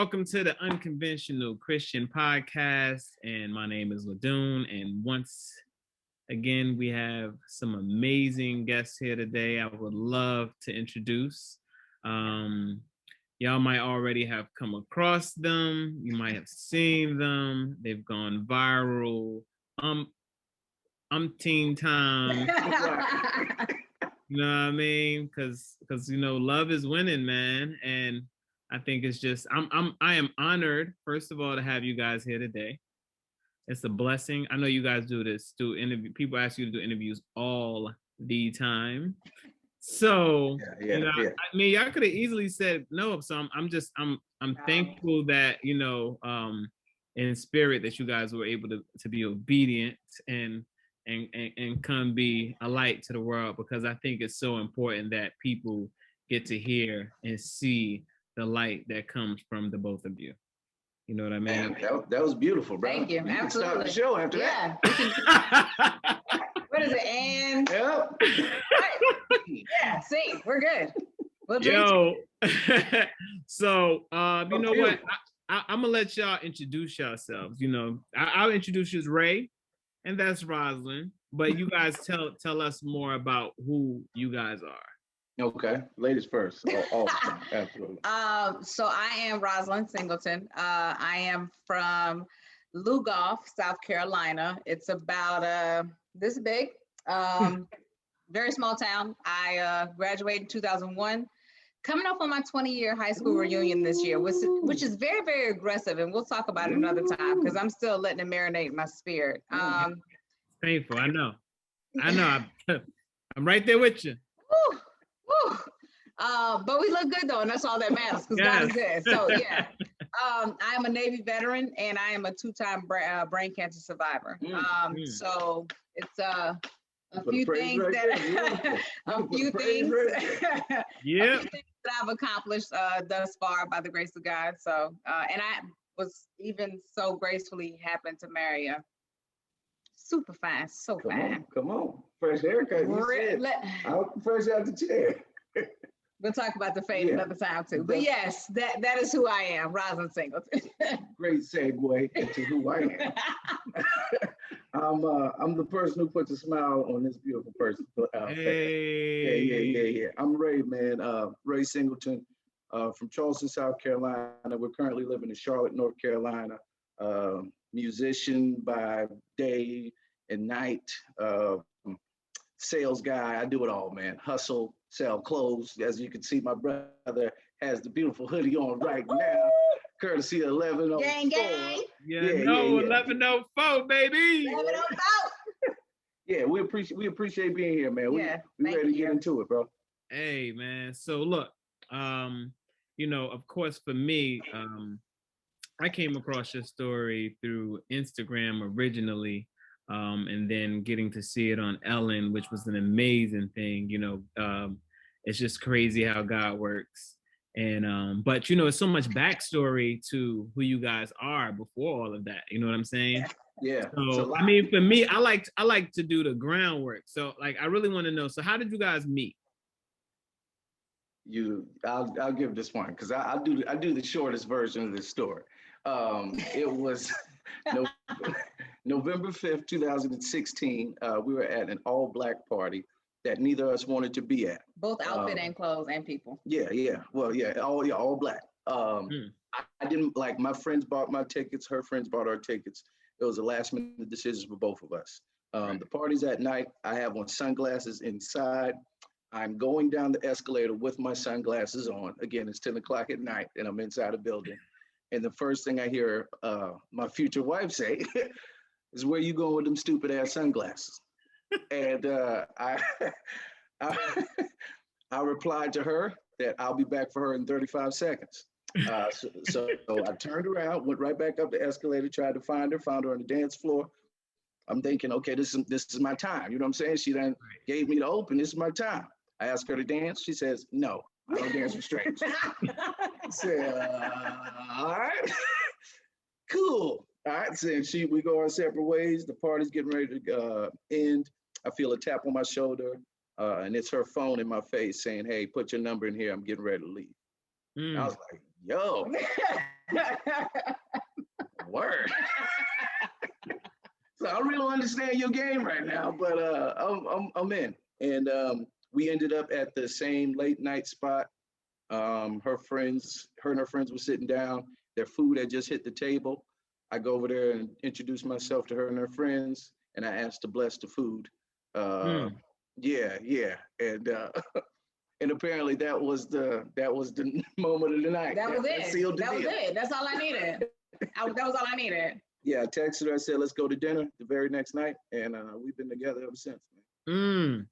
welcome to the Unconventional Christian Podcast. And my name is Ladoon. And once again, we have some amazing guests here today. I would love to introduce. Y'all might already have come across them. You might have seen them. They've gone viral umpteen times. You know what I mean? Because you know, love is winning, man. And I think it's just I am honored, first of all, to have you guys here today. It's a blessing. I know you guys do interview. People ask you to do interviews all the time. So you know, I mean, y'all could have easily said no. So I'm thankful that, you know, in spirit that you guys were able to be obedient and come be a light to the world, because I think it's so important that people get to hear and see the light that comes from the both of you. You know what I mean? Man, that was beautiful, bro. Thank you. We Absolutely. can start the show after that. What is it? And Yep. yeah, see, we're good. We'll Yo. So you know what? I'm gonna let y'all introduce yourselves. You know, I'll introduce you as Ray, and that's Roslyn. But you guys tell us more about who you guys are. Okay, ladies first. Absolutely. So I am Roslyn Singleton. I am from Lugoff, South Carolina. It's about this big, very small town. I graduated in 2001. Coming up on my 20-year high school reunion this year, which is very, very aggressive, and we'll talk about it another time because I'm still letting it marinate in my spirit. Painful, I know. I'm right there with you. Woo, woo. But we look good though, and that's all that matters because God is good. So yeah, I am a Navy veteran, and I am a 2-time brain cancer survivor. So it's a few things that a few things that I've accomplished thus far by the grace of God. So and I was even so gracefully happened to marry a super fine, fine. Come on. Fresh haircut. Fresh out the chair. We'll talk about the fade another time too. But yes, that is who I am, Roslyn Singleton. Great segue into who I am. I'm the person who puts a smile on this beautiful person. Yeah. I'm Ray, man. Ray Singleton, from Charleston, South Carolina. We're currently living in Charlotte, North Carolina. Musician by day and night, sales guy. I do it all, man. Hustle, sell clothes. As you can see, my brother has the beautiful hoodie on right now, courtesy of 1104. Gang, gang. Yeah. 1104, baby. 1104. Yeah, we appreciate being here, man. We ready to get into it, bro. Hey, man. So look, you know, of course, for me, I came across your story through Instagram originally, and then getting to see it on Ellen, which was an amazing thing. You know, it's just crazy how God works. And but you know, it's so much backstory to who you guys are before all of that. You know what I'm saying? Yeah. So I mean, for me, I like to do the groundwork. So like, I really want to know. So how did you guys meet? I'll give this one because I do the shortest version of this story. It was November 5th, 2016. We were at an all-black party that neither of us wanted to be at. Both outfit and clothes and people. Yeah. Well, all black. I didn't like, my friends bought my tickets, her friends bought our tickets. It was a last-minute decision for both of us. The party's at night. I have on sunglasses inside. I'm going down the escalator with my sunglasses on. Again, it's 10 o'clock at night and I'm inside a building. And the first thing I hear my future wife say is, "Where you going with them stupid ass sunglasses?" And I replied to her that I'll be back for her in 35 seconds. So I turned around, went right back up the escalator, tried to find her on the dance floor. I'm thinking, okay, this is my time. You know what I'm saying? She then gave me the open. This is my time. I asked her to dance. She says, "No, I don't dance with strangers." I said, all right, cool. All right, so we go our separate ways. The party's getting ready to end. I feel a tap on my shoulder, and it's her phone in my face saying, "Hey, put your number in here. I'm getting ready to leave." I was like, Yo. Word. So I really don't understand your game right now, but I'm in. And we ended up at the same late night spot. Her and her friends were sitting down. Their food had just hit the table. I go over there and introduce myself to her and her friends, and I asked to bless the food. Yeah, and and apparently that was the moment of the night. That was it. That was it. That's all I needed. That was all I needed. Yeah, I texted her. I said, "Let's go to dinner" the very next night, and we've been together ever since. Man.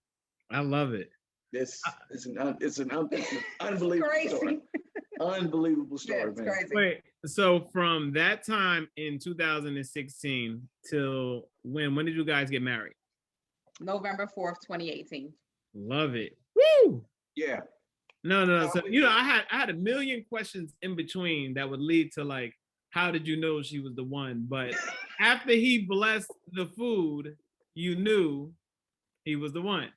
I love it. It's an unbelievable story. Unbelievable story, man. Crazy. Wait, so from that time in 2016 till when did you guys get married? November 4th, 2018. Love it. Woo! Yeah. No. So I had a million questions in between that would lead to like, how did you know she was the one? But after he blessed the food, you knew he was the one.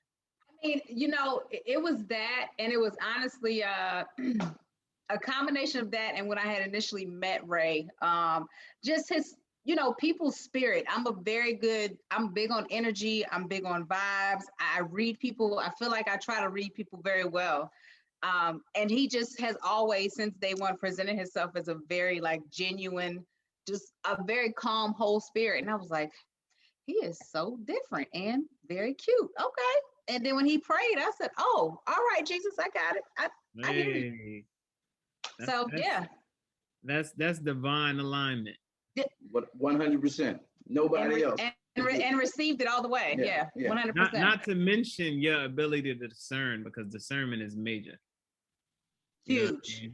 I mean, it was that, and it was honestly a combination of that and when I had initially met Ray, just his, people's spirit. I'm big on energy. I'm big on vibes. I read people. I feel like I try to read people very well. And he just has always, since day one, presented himself as a very like genuine, just a very calm, whole spirit. And I was like, he is so different and very cute. Okay. And then when he prayed, I said, "Oh, all right, Jesus, I got it. I hear you." That's divine alignment. 100%. Nobody else. And received it all the way. Yeah. 100%. Not to mention your ability to discern, because discernment is major. Huge.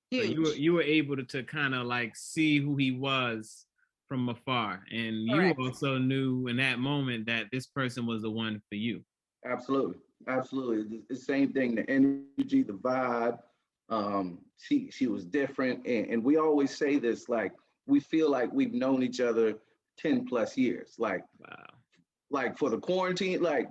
Huge. So you were able to kind of like see who he was from afar, and Correct. You also knew in that moment that this person was the one for you. Absolutely. The same thing, the energy, the vibe. She was different. And we always say this, like, we feel like we've known each other 10 plus years. Like, wow. Like for the quarantine, like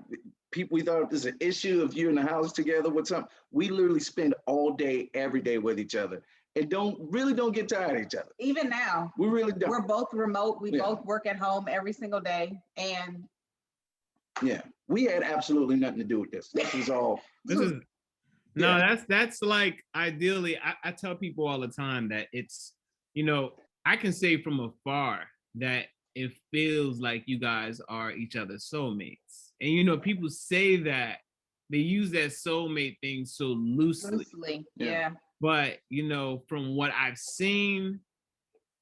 people, we thought there's an issue if you're in the house together with something. We literally spend all day, every day with each other and don't get tired of each other. Even now. We really don't. We're both remote. We both work at home every single day. And yeah, we had absolutely nothing to do with this. This is all. That's like, ideally, I tell people all the time that it's, I can say from afar that it feels like you guys are each other's soulmates. And, people say that, they use that soulmate thing so loosely. Yeah. But, from what I've seen,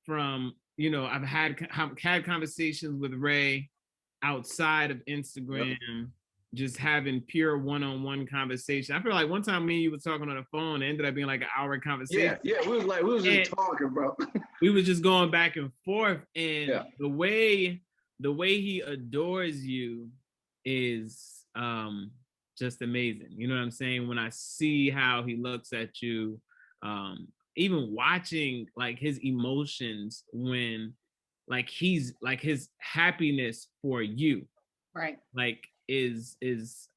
from, I've had conversations with Ray outside of Instagram, just having pure one-on-one conversation. I feel like one time me and you were talking on the phone, it ended up being like an hour conversation. Yeah, we was just talking, bro. We was just going back and forth, and the way he adores you is just amazing. You know what I'm saying? When I see how he looks at you, even watching like his emotions when like he's like his happiness for you, right, like is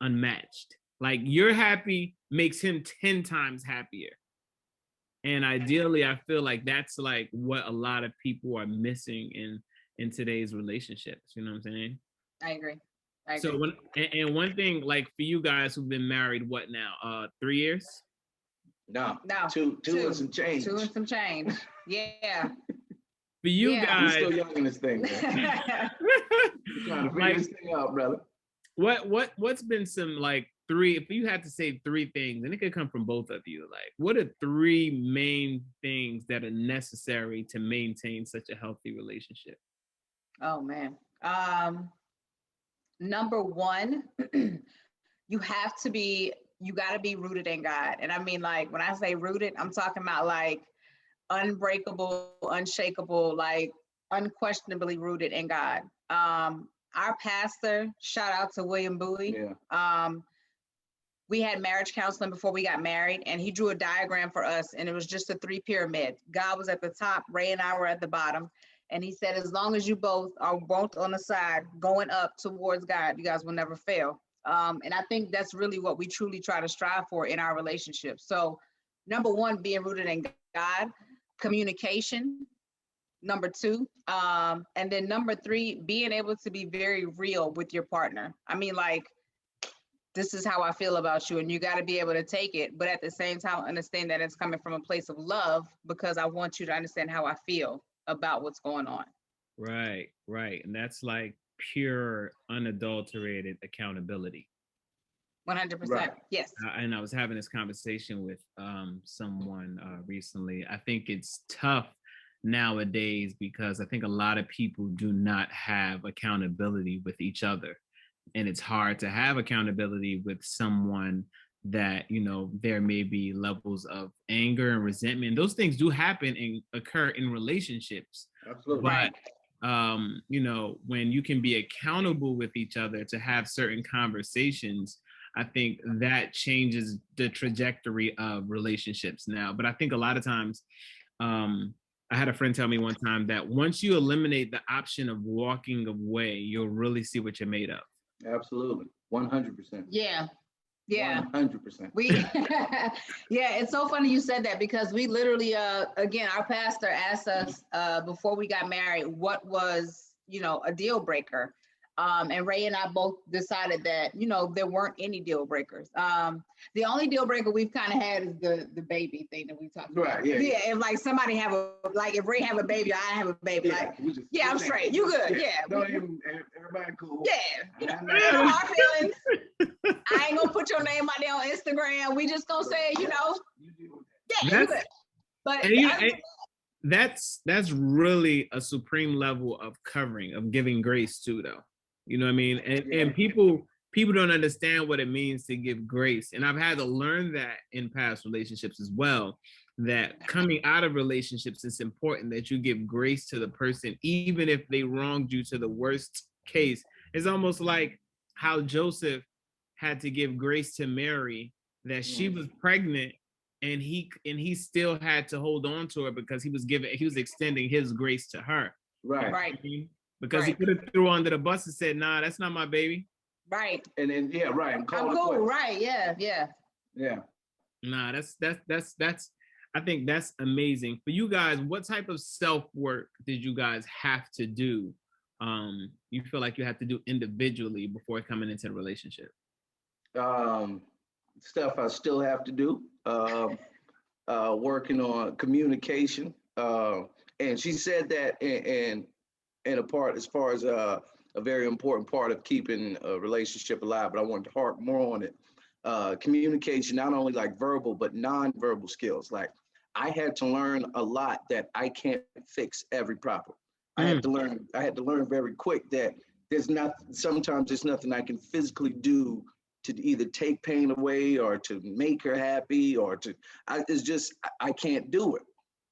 unmatched. Like you're happy makes him 10 times happier. And ideally, I feel like that's like what a lot of people are missing in today's relationships. You know what I'm saying? I agree. So one thing, like for you guys who've been married, what now? 3 years? No. Two and some change. 2 and some change. Yeah. For you guys, we're still young in this thing. We're trying to figure this thing out, brother. What's been some like 3? If you had to say 3 things, and it could come from both of you, like what are 3 main things that are necessary to maintain such a healthy relationship? Oh man. Number 1, you got to be rooted in God. And I mean, like when I say rooted, I'm talking about like unbreakable, unshakable, like unquestionably rooted in God. Our pastor, shout out to William Bowie. Yeah. We had marriage counseling before we got married, and he drew a diagram for us, and it was just a 3 pyramid. God was at the top, Ray and I were at the bottom. And he said, as long as you both are both on the side going up towards God, you guys will never fail. And I think that's really what we truly try to strive for in our relationship. So number 1, being rooted in God, communication, number 2. And then number 3, being able to be very real with your partner. I mean, like, this is how I feel about you, and you got to be able to take it, but at the same time, understand that it's coming from a place of love, because I want you to understand how I feel about what's going on. Right, right. And that's like pure, unadulterated accountability. 100%. Right. Yes. And I was having this conversation with someone recently. I think it's tough nowadays because I think a lot of people do not have accountability with each other. And it's hard to have accountability with someone that, you know, there may be levels of anger and resentment. Those things do happen and occur in relationships. Absolutely. But you know, when you can be accountable with each other to have certain conversations, I think that changes the trajectory of relationships now. But I think a lot of times, I had a friend tell me one time that once you eliminate the option of walking away, you'll really see what you're made of. Absolutely. 100%. Yeah. Yeah. 100%. We yeah, it's so funny you said that, because we literally again, our pastor asked us before we got married what was, you know, a deal breaker. And Ray and I both decided that, you know, there weren't any deal breakers. The only deal breaker we've kind of had is the baby thing that we talked about. Right, yeah. If like somebody have if Ray have a baby, I have a baby, Yeah, I'm straight. You good? Yeah. Don't even, everybody cool. Yeah. You know, our feelings. I ain't gonna put your name out there on Instagram. We just gonna say, you know, yeah, you good. But that's really a supreme level of covering, of giving grace to, though. You know what I mean? And people don't understand what it means to give grace. And I've had to learn that in past relationships as well, that coming out of relationships, it's important that you give grace to the person, even if they wronged you to the worst case. It's almost like how Joseph had to give grace to Mary, that she was pregnant, and he still had to hold on to her because he was extending his grace to her. Right. Because he could have threw her under the bus and said, "Nah, that's not my baby." Right. And then right. I'm cool. Right. Yeah. Nah, that's I think that's amazing. For you guys, what type of self-work did you guys have to do? You feel like you have to do individually before coming into the relationship? Stuff I still have to do. Working on communication. And she said that in a part, as far as a very important part of keeping a relationship alive, but I wanted to harp more on it. Communication, not only like verbal, but non-verbal skills. Like, I had to learn a lot that I can't fix every problem. I had to learn very quick that sometimes there's nothing I can physically do to either take pain away or to make her happy or I can't do it.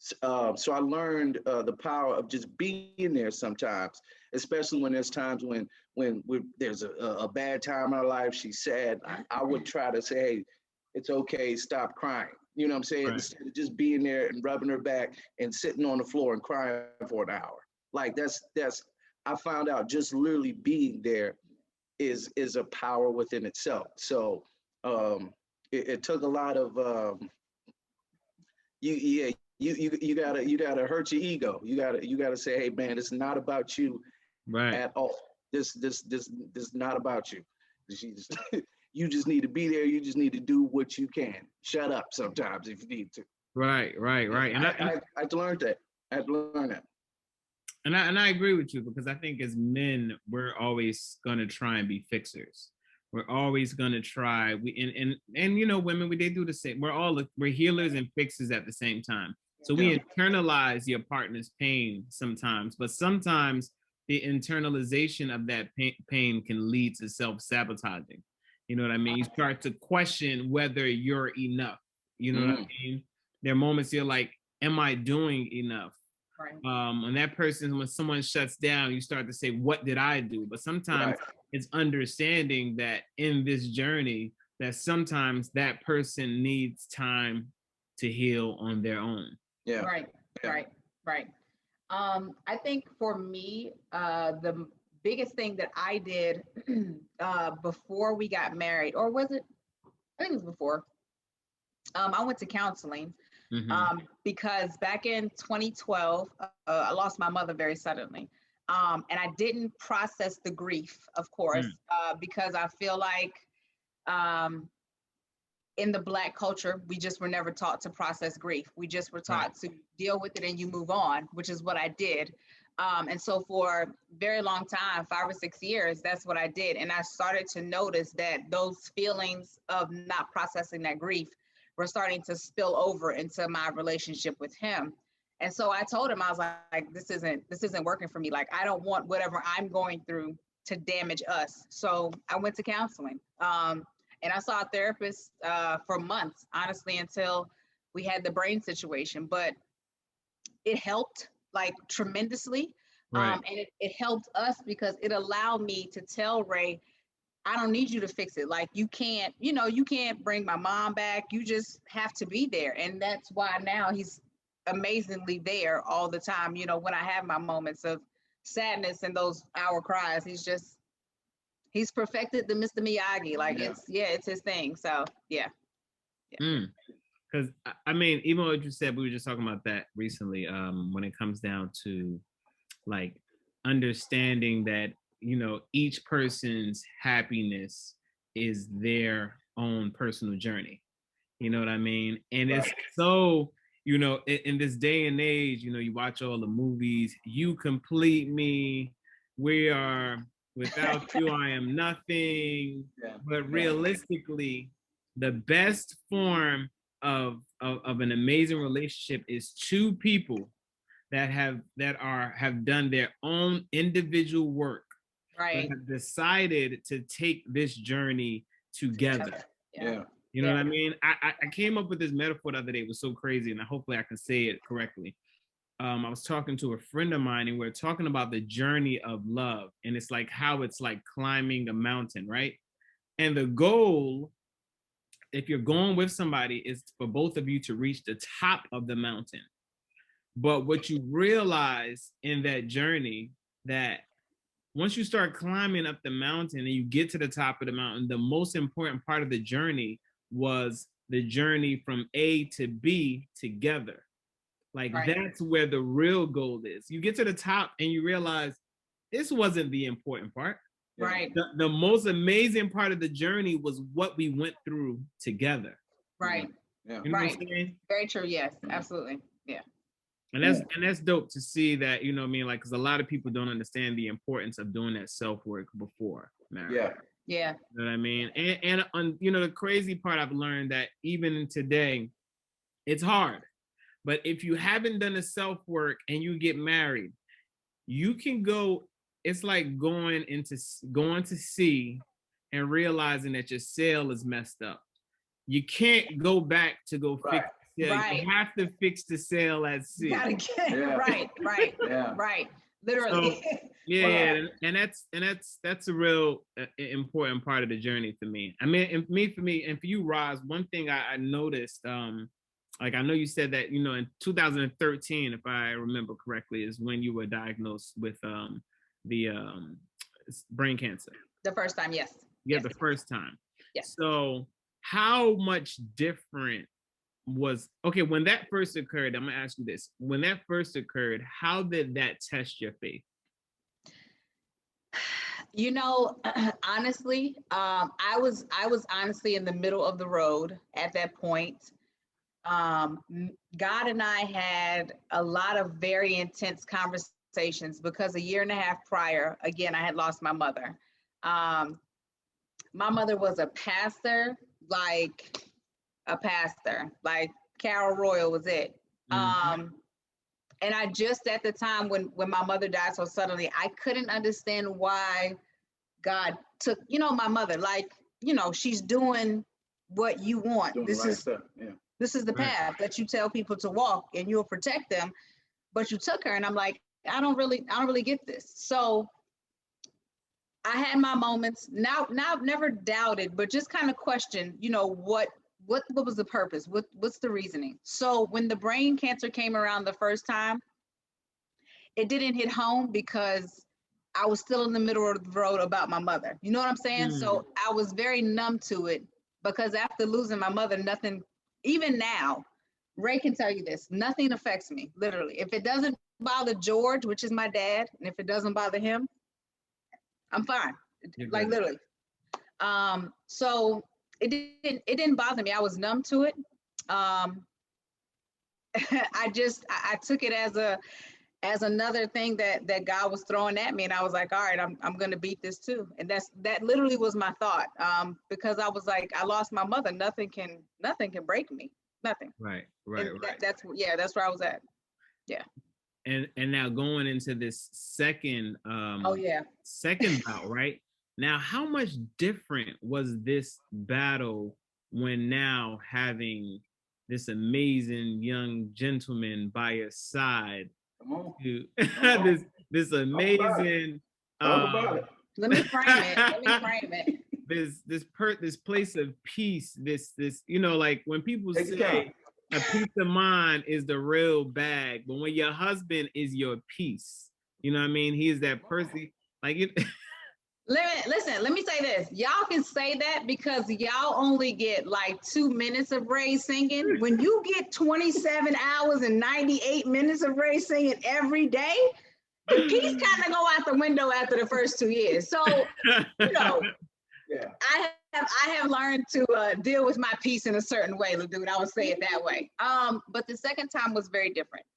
So I learned the power of just being there sometimes, especially when there's times when there's a bad time in our life, she's sad. I would try to say, hey, it's okay, stop crying. You know what I'm saying? Right. Instead of just being there and rubbing her back and sitting on the floor and crying for an hour. Like that's I found out just literally being there is a power within itself. So it took a lot of you gotta hurt your ego. You gotta say, hey man, it's not about you at all. This is not about you. You just need to be there. You just need to do what you can. Shut up sometimes if you need to. Right. And I had to learn that. And I agree with you, because I think as men, we're always gonna try and be fixers. We're always gonna try. And you know, women, they do the same. We're healers and fixers at the same time. So we internalize your partner's pain sometimes, but sometimes the internalization of that pain can lead to self-sabotaging. You know what I mean? You start to question whether you're enough. You know what I mean? There are moments you're like, am I doing enough? Right. And that person, when someone shuts down, you start to say, what did I do? But sometimes it's understanding that in this journey, that sometimes that person needs time to heal on their own. Yeah. Right. I think for me, the biggest thing that I did before we got married, or was it? I think it was before. I went to counseling Because back in 2012, I lost my mother very suddenly. And I didn't process the grief, of course, because I feel like in the Black culture, we just were never taught to process grief. We just were taught to deal with it and you move on, which is what I did. And so for a very long time, 5 or 6 years, that's what I did. And I started to notice that those feelings of not processing that grief were starting to spill over into my relationship with him. And so I told him, I was like, this isn't working for me. Like, I don't want whatever I'm going through to damage us. So I went to counseling. And I saw a therapist for months, honestly, until we had the brain situation. But it helped like tremendously. And it helped us because it allowed me to tell Ray, I don't need you to fix it. Like, you can't bring my mom back. You just have to be there. And that's why now he's amazingly there all the time. You know, when I have my moments of sadness and those hour cries, he's perfected the Mr. Miyagi. Like, it's his thing. So yeah. Because I mean, even what you said, we were just talking about that recently. When it comes down to like understanding that, you know, each person's happiness is their own personal journey. You know what I mean? And it's so, you know, in this day and age, you know, you watch all the movies, you complete me, we are, without you, I am nothing. But realistically, the best form of an amazing relationship is two people that have done their own individual work, have decided to take this journey together. You know what I mean? I came up with this metaphor the other day. It was so crazy, and hopefully I can say it correctly. I was talking to a friend of mine, and we were talking about the journey of love, and it's like how it's like climbing a mountain, right? And the goal, if you're going with somebody, is for both of you to reach the top of the mountain. But what you realize in that journey, that once you start climbing up the mountain and you get to the top of the mountain, the most important part of the journey was the journey from A to B together. Like, that's where the real goal is. You get to the top and you realize this wasn't the important part. The most amazing part of the journey was what we went through together. You know what I'm saying? Very true. Yes, absolutely. Yeah. And that's dope to see that, you know what I mean? Like, because a lot of people don't understand the importance of doing that self-work before marriage. You know what I mean? And you know, the crazy part I've learned that even today, it's hard. But if you haven't done the self-work and you get married, you can go, it's like going to sea and realizing that your sail is messed up. You can't go back to go fix the sail. You have to fix the sail at sea. You gotta get right. Literally. So, and that's a real important part of the journey for me. I mean, for me, and for you, Roz, one thing I noticed, like, I know you said that, you know, in 2013, if I remember correctly, is when you were diagnosed with the brain cancer. The first time, yes. The first time. Yes. So how much different was, okay, when that first occurred, I'm gonna ask you this. When that first occurred, how did that test your faith? You know, honestly, I was honestly in the middle of the road at that point. God and I had a lot of very intense conversations because a year and a half prior, again, I had lost my mother. My mother was a pastor, like Carol Royal was it. And I just, at the time when my mother died so suddenly, I couldn't understand why God took, you know, my mother, like, you know, she's doing what you want. This is the path that you tell people to walk and you'll protect them, but you took her. And I'm like, I don't really get this. So I had my moments. Now I've never doubted, but just kind of questioned, you know, what was the purpose? What's the reasoning? So when the brain cancer came around the first time, it didn't hit home because I was still in the middle of the road about my mother. You know what I'm saying? So I was very numb to it because after losing my mother, nothing, even now, Ray can tell you this. Nothing affects me, literally. If it doesn't bother George, which is my dad, and if it doesn't bother him, I'm fine. Like literally. So it didn't bother me. I was numb to it. I took it as another thing that God was throwing at me, and I was like, all right, I'm gonna beat this too. And that literally was my thought, because I was like, I lost my mother. Nothing can break me. Nothing. Right. That's where I was at. Yeah. And now going into this second second bout, right? Now, how much different was this battle when now having this amazing young gentleman by your side? This amazing Talk about it. Let me frame it. This place of peace, this like when people say a peace of mind is the real bag, but when your husband is your peace, you know what I mean? He is that person, like it. Listen, let me say this. Y'all can say that because y'all only get like 2 minutes of Ray singing. When you get 27 hours and 98 minutes of Ray singing every day, the peace kind of go out the window after the first 2 years. So, I have learned to deal with my peace in a certain way, dude. I would say it that way. But the second time was very different.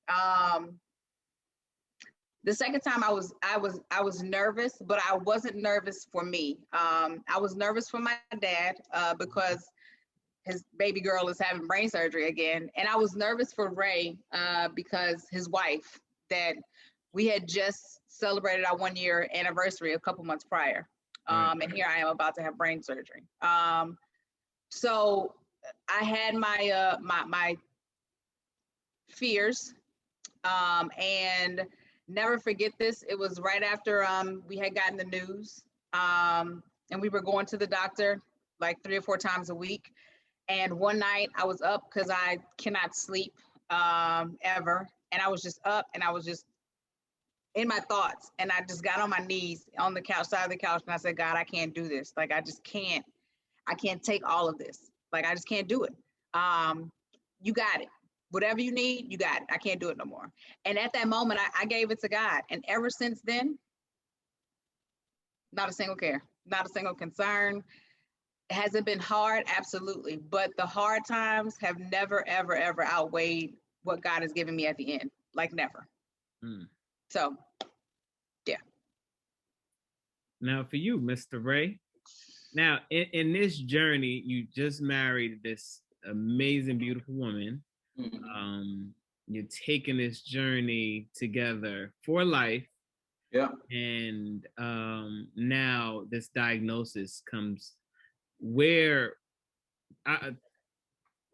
The second time I was nervous, but I wasn't nervous for me. I was nervous for my dad because his baby girl is having brain surgery again. And I was nervous for Ray because his wife, that we had just celebrated our 1-year anniversary a couple months prior. And here I am about to have brain surgery. So I had my fears, and never forget this. It was right after we had gotten the news, and we were going to the doctor like 3 or 4 times a week. And one night I was up because I cannot sleep ever, and I was just up and I was just in my thoughts, and I just got on my knees on the couch, side of the couch, and I said, God, I can't do this. Like, I can't take all of this. Like, I just can't do it. You got it. Whatever you need, you got it. I can't do it no more. And at that moment, I gave it to God. And ever since then, not a single care, not a single concern. Has it been hard? Absolutely. But the hard times have never, ever, ever outweighed what God has given me at the end. Like, never. So, yeah. Now for you, Mr. Ray, now in this journey, you just married this amazing, beautiful woman. You're taking this journey together for life. Yeah. And now this diagnosis comes where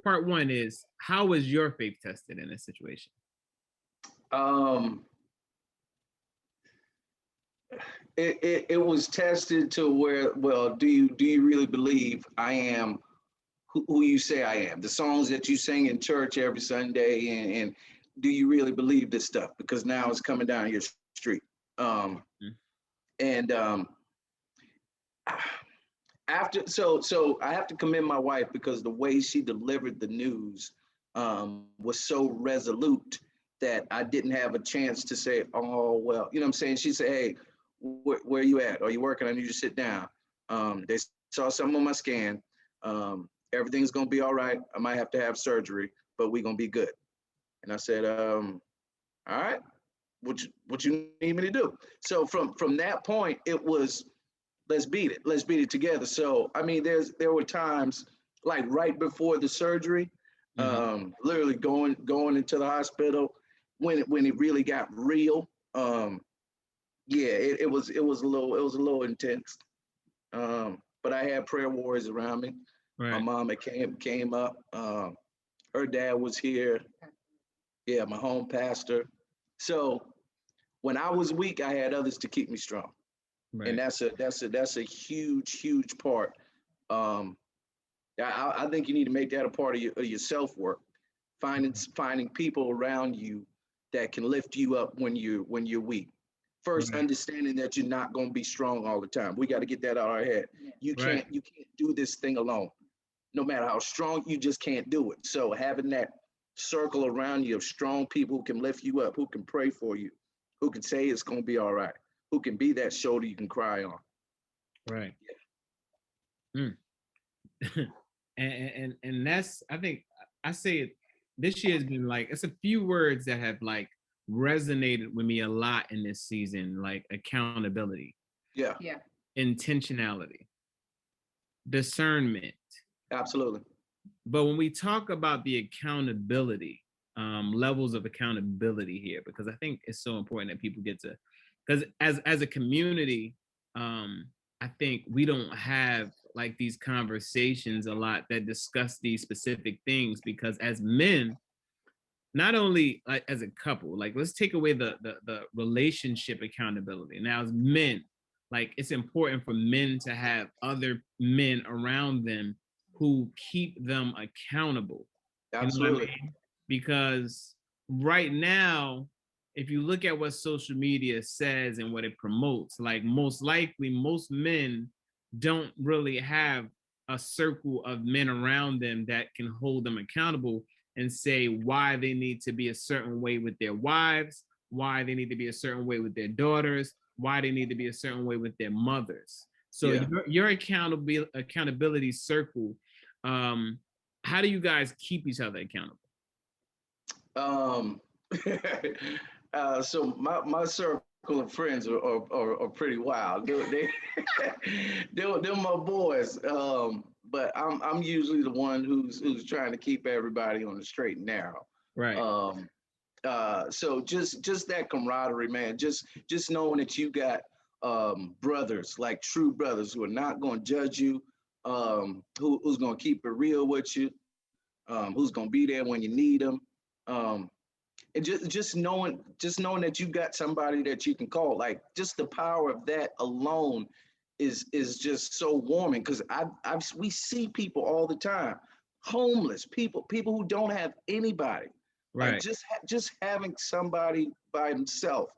part one is, how was your faith tested in this situation? It was tested to where, well, do you really believe I am who you say I am? The songs that you sing in church every Sunday, and do you really believe this stuff? Because now it's coming down your street. After, so I have to commend my wife, because the way she delivered the news was so resolute that I didn't have a chance to say, oh, well, you know what I'm saying? She said, hey, where are you at? Are you working? I need you to sit down. They saw something on my scan. Everything's gonna be all right. I might have to have surgery, but we're gonna be good. And I said, all right, what you need me to do? So from that point, it was, let's beat it together. So I mean, there were times like right before the surgery, literally going into the hospital when it really got real. Yeah, it was a little intense. But I had prayer warriors around me. Right. My mom came up. Her dad was here. Yeah, my home pastor. So when I was weak, I had others to keep me strong. Right. And that's a huge part. I think you need to make that a part of your self-work. Finding people around you that can lift you up when you're weak. First, understanding that you're not going to be strong all the time. We got to get that out of our head. You can't do this thing alone. No matter how strong, you just can't do it. So having that circle around you of strong people who can lift you up, who can pray for you, who can say it's going to be all right, who can be that shoulder you can cry on. Right. Yeah. and that's, I think I say it, this year has been like, it's a few words that have like resonated with me a lot in this season, like accountability. Yeah. Intentionality, discernment. Absolutely. But when we talk about the accountability, levels of accountability here, because I think it's so important that people get to, because as a community, I think we don't have like these conversations a lot that discuss these specific things, because as men, not only like as a couple, like let's take away the relationship accountability. Now as men, like it's important for men to have other men around them who keep them accountable. Absolutely. You know what I mean? Because right now, if you look at what social media says and what it promotes, like most likely most men don't really have a circle of men around them that can hold them accountable and say why they need to be a certain way with their wives, why they need to be a certain way with their daughters, why they need to be a certain way with their mothers. So your accountability circle, how do you guys keep each other accountable? So my circle of friends are pretty wild. They're my boys. But I'm usually the one who's trying to keep everybody on the straight and narrow. Right. So just that camaraderie, man. Just knowing that you got brothers, like true brothers, who are not going to judge you, who's going to keep it real with you, who's going to be there when you need them. And just knowing that you got somebody that you can call, like just the power of that alone is just so warming, because we see people all the time, homeless people who don't have anybody. Right. Like just having somebody by himself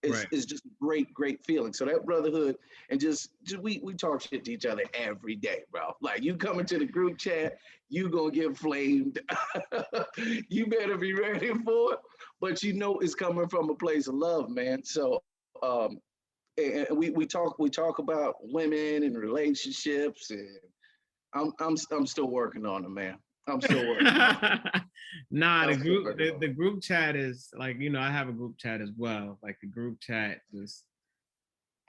is just a great feeling. So that brotherhood, and just we talk shit to each other every day, bro. Like you come into the group chat, you gonna get flamed. You better be ready for it, but you know it's coming from a place of love, man. So and we talk about women and relationships, and I'm still working on them, man. I'm still working on them. Nah, the group chat is like, you know, I have a group chat as well. Like the group chat just,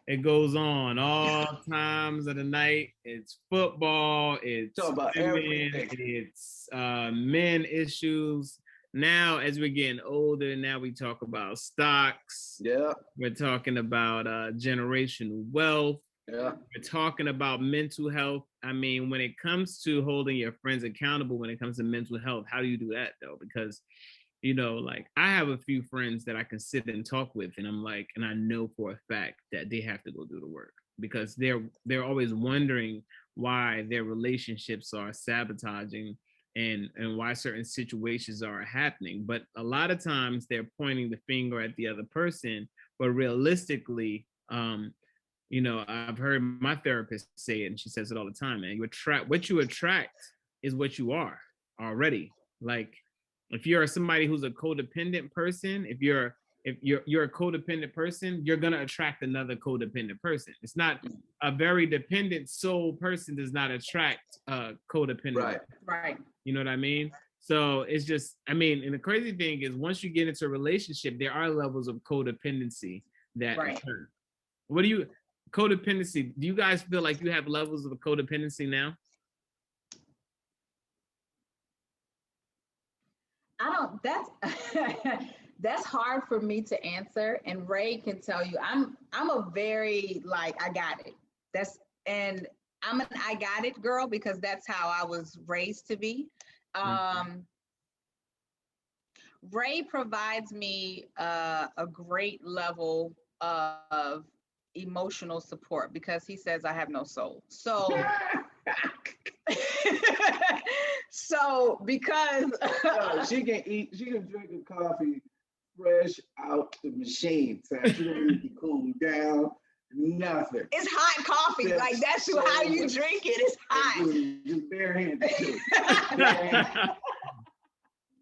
it goes on all times of the night. It's football, it's women, it's men issues. Now, as we're getting older, now we talk about stocks. Yeah. We're talking about generational wealth. Yeah. We're talking about mental health. I mean, when it comes to holding your friends accountable, when it comes to mental health, how do you do that though? Because, you know, like I have a few friends that I can sit and talk with, and I'm like, and I know for a fact that they have to go do the work, because they're always wondering why their relationships are sabotaging and why certain situations are happening. But a lot of times they're pointing the finger at the other person, but realistically, you know, I've heard my therapist say it, and she says it all the time, man. What you attract is what you are already. Like, if you're somebody who's a codependent person, if you're a codependent person, you're gonna attract another codependent person. It's not a very dependent soul person does not attract codependent. Right. You know what I mean? So it's just, I mean, and the crazy thing is, once you get into a relationship, there are levels of codependency that occur. What do you? Codependency, do you guys feel like you have levels of codependency now? That's hard for me to answer, and Ray can tell you I'm a very like I got it. I'm an I got it girl, because that's how I was raised to be. Ray provides me a great level of emotional support, because he says I have no soul. So because she can drink a coffee fresh out the machine. So she don't need to cool down. Nothing. It's hot coffee. That's so how you drink it. It's hot. Just barehanded too.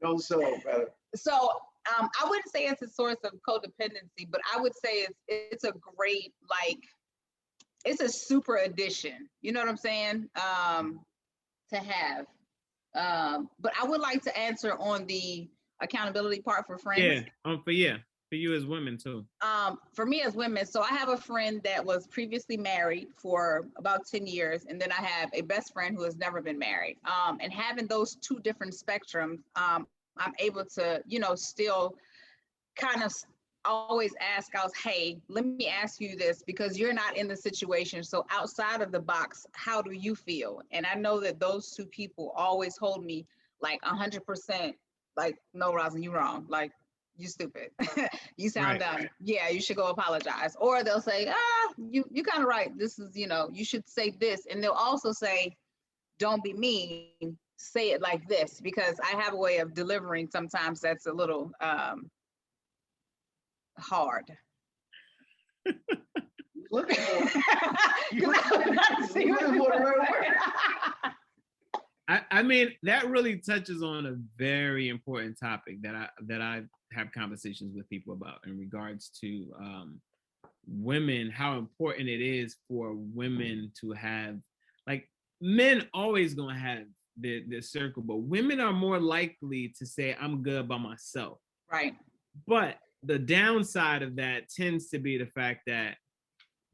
No, so, brother. So I wouldn't say it's a source of codependency, but I would say it's a great, like, it's a super addition. You know what I'm saying? To have. But I would like to answer on the accountability part for friends. For you as women too. For me as women, so I have a friend that was previously married for about 10 years, and then I have a best friend who has never been married. And having those two different spectrums, I'm able to, still kind of always ask us, hey, let me ask you this, because you're not in the situation. So outside of the box, how do you feel? And I know that those two people always hold me like 100%, like, no, Roslyn, you wrong. Like, you stupid. You sound dumb. Yeah, you should go apologize. Or they'll say, you kind of right. This is, you should say this. And they'll also say, don't be mean, say it like this, because I have a way of delivering sometimes that's a little hard. Look at I mean, that really touches on a very important topic that I have conversations with people about in regards to women, how important it is for women to have, like, men always gonna have their circle, but women are more likely to say, I'm good by myself. Right. But the downside of that tends to be the fact that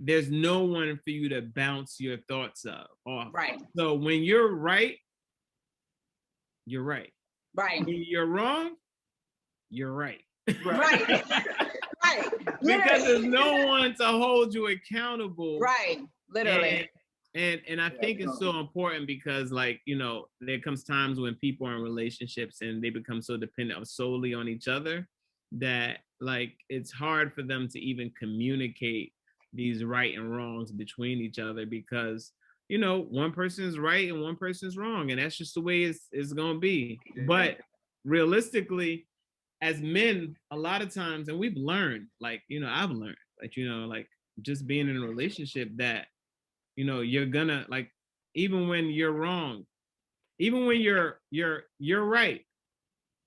there's no one for you to bounce your thoughts off. Right. So when you're right, you're right. Right. When you're wrong, you're right. Right. Right. Because there's no one to hold you accountable. Right. Literally. And I think it's so important because, like, there comes times when people are in relationships and they become so dependent solely on each other that, like, it's hard for them to even communicate these right and wrongs between each other because, one person is right and one person is wrong. And that's just the way it's going to be. But realistically, as men, a lot of times, and we've learned, like, I've learned, like, like just being in a relationship that, you're gonna, like, even when you're wrong, even when you're right,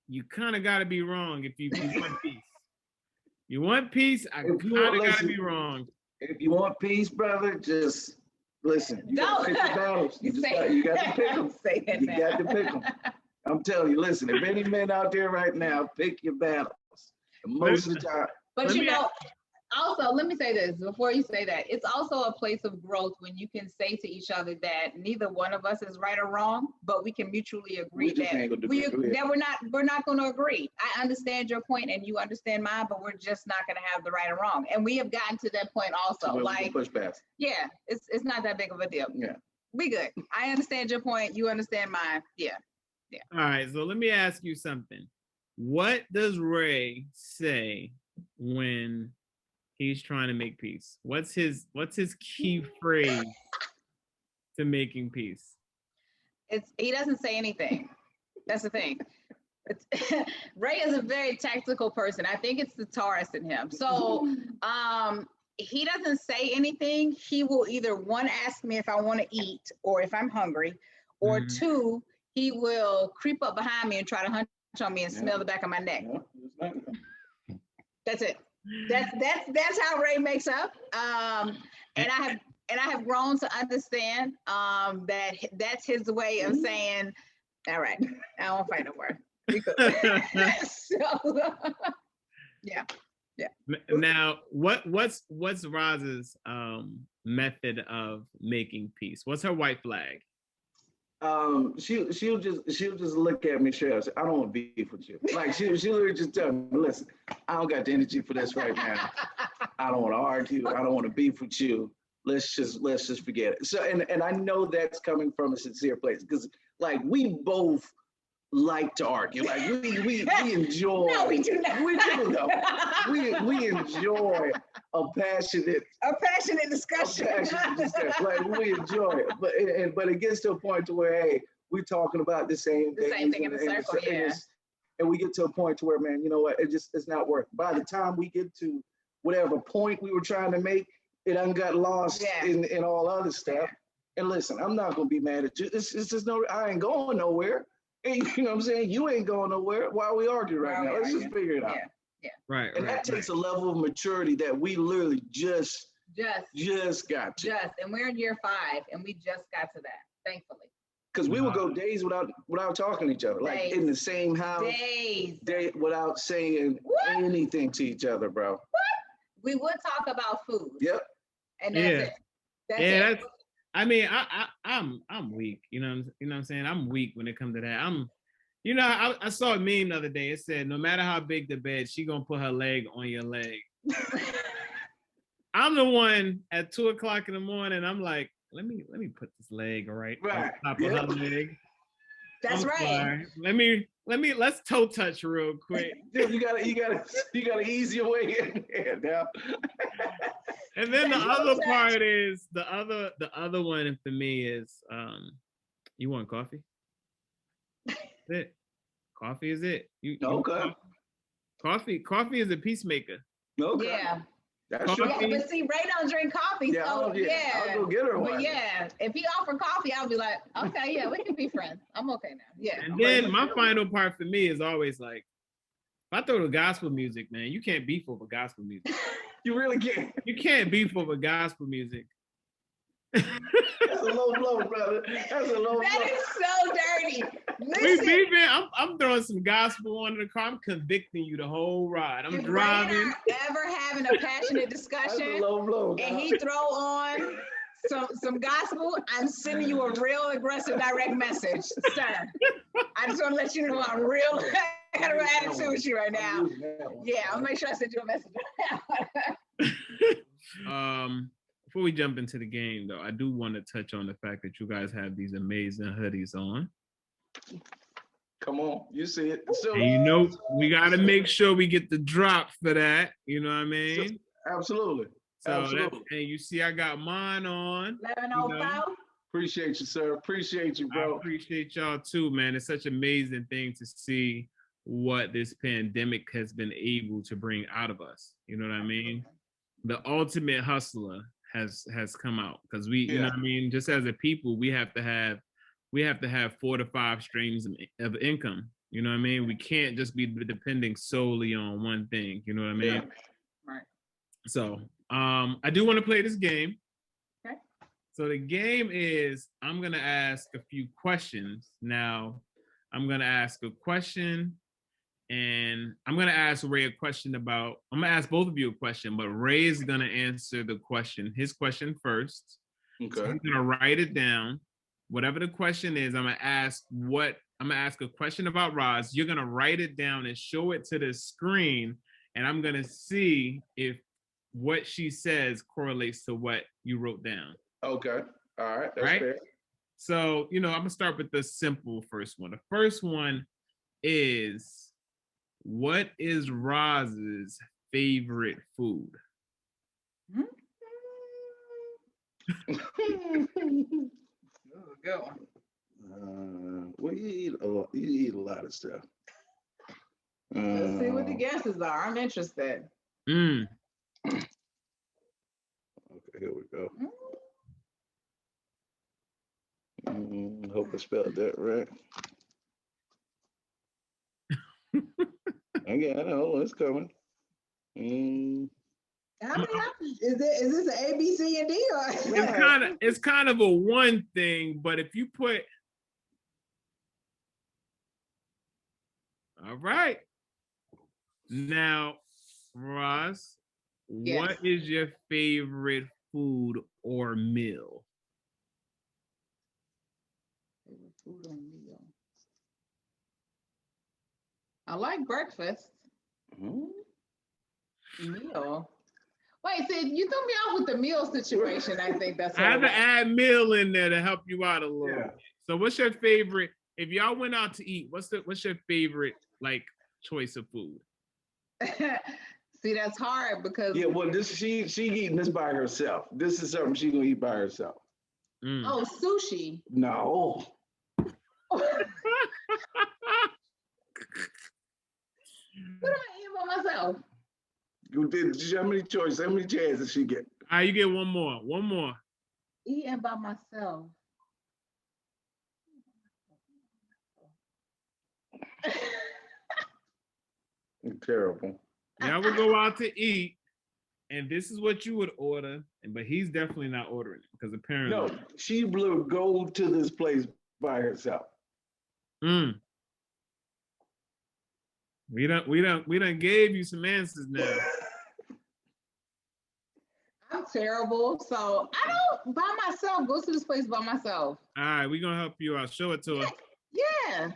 you kind of got to be wrong if you want peace. You want peace, I kind of got to be wrong. If you want peace, brother, just listen. You got to pick your battles. You got to pick them. You got to pick them. I'm telling you, listen, if any men out there right now, pick your battles. And most of the time. But also, let me say this before you say that. It's also a place of growth when you can say to each other that neither one of us is right or wrong, but we can mutually agree that we're not going to agree. I understand your point and you understand mine, but we're just not going to have the right or wrong. And we have gotten to that point also. So like, push past. Yeah, it's not that big of a deal. Yeah, we good. I understand your point. You understand mine. Yeah. All right. So let me ask you something. What does Ray say when he's trying to make peace? What's his key phrase to making peace? He doesn't say anything. That's the thing. Ray is a very tactical person. I think it's the Taurus in him. So he doesn't say anything. He will either one, ask me if I want to eat or if I'm hungry, or two, he will creep up behind me and try to hunch on me and smell the back of my neck. That's it. That's how Ray makes up. And I have grown to understand that that's his way of saying, all right, I don't fight no more. So, yeah. Now, what's Roz's method of making peace? What's her white flag? She'll just look at me, Cheryl, say, I don't want to beef with you. Like she'll literally just tell me, listen, I don't got the energy for this right now. I don't want to argue. I don't want to beef with you. Let's just forget it. So and I know that's coming from a sincere place because like we both like to argue. Like we enjoy. No, we do not. We do though. We enjoy a passionate discussion. Like we enjoy it, but it gets to a point to where hey, we're talking about the same thing in the circle, yeah. And we get to a point to where, man, you know what? It's not working. By the time we get to whatever point we were trying to make, it done got lost in all other stuff. And listen, I'm not gonna be mad at you. It's just I ain't going nowhere. And you know what I'm saying? You ain't going nowhere. Why are we arguing right now? Let's just figure it out. Yeah. Right. And that takes a level of maturity that we literally just got to. And we're in year 5, and we just got to that, thankfully. Because we would go days without talking to each other, like in the same house, day without saying anything to each other, bro. What? We would talk about food. Yep. And that's it. I mean, I'm weak. You know what I'm saying? I'm weak when it comes to that. I saw a meme the other day. It said, no matter how big the bed, she gonna put her leg on your leg. I'm the one at 2:00 in the morning. I'm like, let me put this leg right on top of her leg. That's right. Sorry. Let's toe touch real quick. Dude, you gotta ease your way in there now. And then the other part is the other one for me is you want coffee? That's it. Coffee is it. Okay. Coffee is a peacemaker. Okay. Yeah. That's true. Yeah, but see, Ray don't drink coffee, so I'll go get her one. But yeah, if he offered coffee, I'll be like, okay, yeah, we can be friends. I'm okay now. Yeah. And then my final part for me is always like, if I throw the gospel music, man, you can't beef over gospel music. You really can't. You can't beef over gospel music. That's a low blow, brother. That's a low blow. That is so dirty. Listen, we beefing. I'm throwing some gospel on the car. I'm convicting you the whole ride. I'm driving. Ray and I ever having a passionate discussion, that's a low blow, and he throw on some gospel, I'm sending you a real aggressive direct message, sir. I just want to let you know I'm real. I got a real attitude with you right now. Yeah, I'll make sure I send you a message. Before we jump into the game, though, I do want to touch on the fact that you guys have these amazing hoodies on. Come on, you see it. So, and we got to make sure we get the drop for that. You know what I mean? Absolutely. So absolutely. And you see, I got mine on. 11:05. Appreciate you, sir. Appreciate you, bro. I appreciate y'all too, man. It's such an amazing thing to see what this pandemic has been able to bring out of us. You know what I mean? The ultimate hustler has come out, because we, you know what I mean, just as a people, we have to have 4 to 5 streams of income. You know what I mean? We can't just be depending solely on one thing. You know what I mean? Yeah. Right. So I do want to play this game. Okay. So the game is, I'm gonna ask a few questions. Now, I'm gonna ask a question, and I'm gonna ask Ray a question about. I'm gonna ask both of you a question, but Ray is gonna answer his question first. Okay. So he's gonna write it down. Whatever the question is, I'm gonna ask a question about Roz. You're gonna write it down and show it to the screen, and I'm gonna see if what she says correlates to what you wrote down. Okay. All right. That's fair. So, I'm gonna start with the simple first one. The first one is, what is Roz's favorite food? Go. Well, you eat a lot of stuff. Let's see what the guesses are. I'm interested. Okay, here we go. Hope I spelled that right. Okay, I know it's coming. How many options? Is this an A, B, C, and D? Or? It's kind of a one thing, but if you put, all right. Now, Roz, what is your favorite food or meal? Favorite food or meal? I like breakfast. Meal. Wait, Sid, you threw me off with the meal situation. I think that's. I had to add meal in there to help you out a little bit. So, what's your favorite? If y'all went out to eat, what's your favorite choice of food? See, that's hard because she eating this by herself. This is something she gonna eat by herself. Oh, sushi. No. What do I eat by myself? How many choices? How many chances does she get? All right, you get one more. Eating by myself. Terrible. Y'all would go out to eat, and this is what you would order, but he's definitely not ordering it because apparently No, she would go to this place by herself. We done gave you some answers now. I'm terrible, so I don't by myself go to this place by myself. All right, we're gonna help you out. Show it to her. Yeah.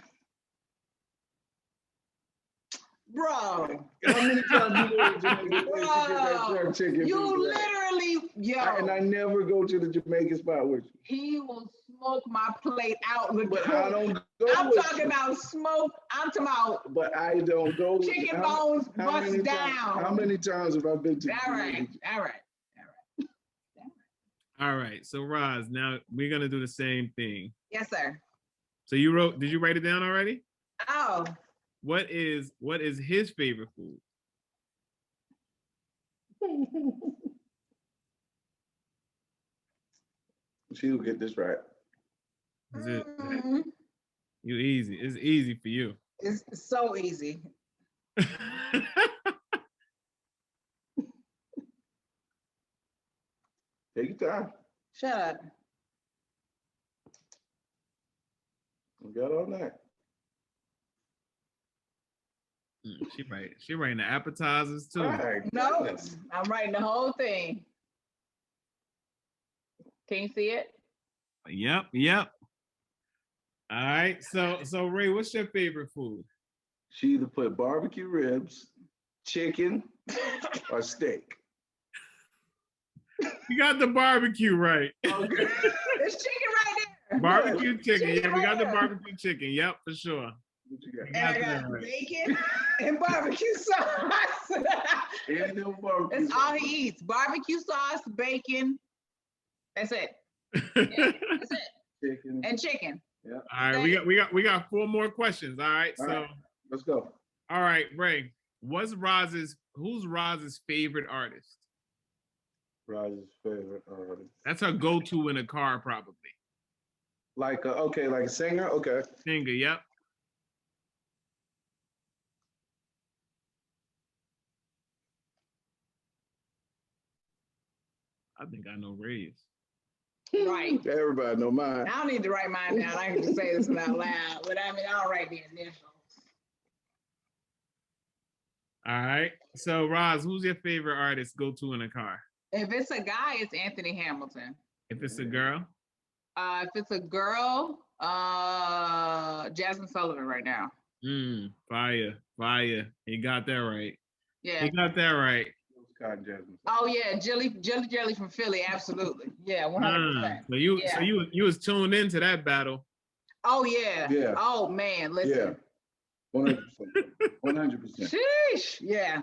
Bro. How many times you go to Jamaica Bro, to get that chicken? you literally, And I never go to the Jamaican spot with you. He will smoke my plate out. But I don't go. I'm talking about smoke. I'm talking about. But I don't go. Chicken bones bust down. How many times have I been to? All right. All right. So Roz, now we're gonna do the same thing. Yes, sir. So did you write it down already? Oh. What is his favorite food? She'll get this right. Is it you easy? It's easy for you. It's so easy. Take your time. Shut up. We got all night. She writing the appetizers too. No, I'm writing the whole thing. Can you see it? Yep. All right. So Ray, what's your favorite food? She either put barbecue ribs, chicken, or steak. You got the barbecue right. Okay. There's chicken right there. Barbecue chicken. Chicken We got the right barbecue chicken. Yep, for sure. And I got bacon and barbecue sauce. That's all he eats. Barbecue sauce, bacon. That's it. Yeah, that's it. Chicken. And chicken. Yeah. All right, we got 4 more questions. All right, let's go. All right, Ray. Who's Roz's favorite artist? Roz's favorite artist. That's her go-to in a car, probably. Like a singer. Okay. Singer. Yep. I think I know Ray's. Right. Everybody know mine. I don't need to write mine down. I can just say this out loud, but I mean, I'll write the initials. All right. So, Roz, who's your favorite artist go-to in a car? If it's a guy, it's Anthony Hamilton. If it's a girl? If it's a girl, Jasmine Sullivan right now. Fire. You got that right. Yeah. You got that right. Oh yeah, Jelly from Philly, absolutely. Yeah, 100%. So you was tuned into that battle. Oh yeah. Yeah. Oh man, listen. Yeah. 100%. Sheesh. Yeah.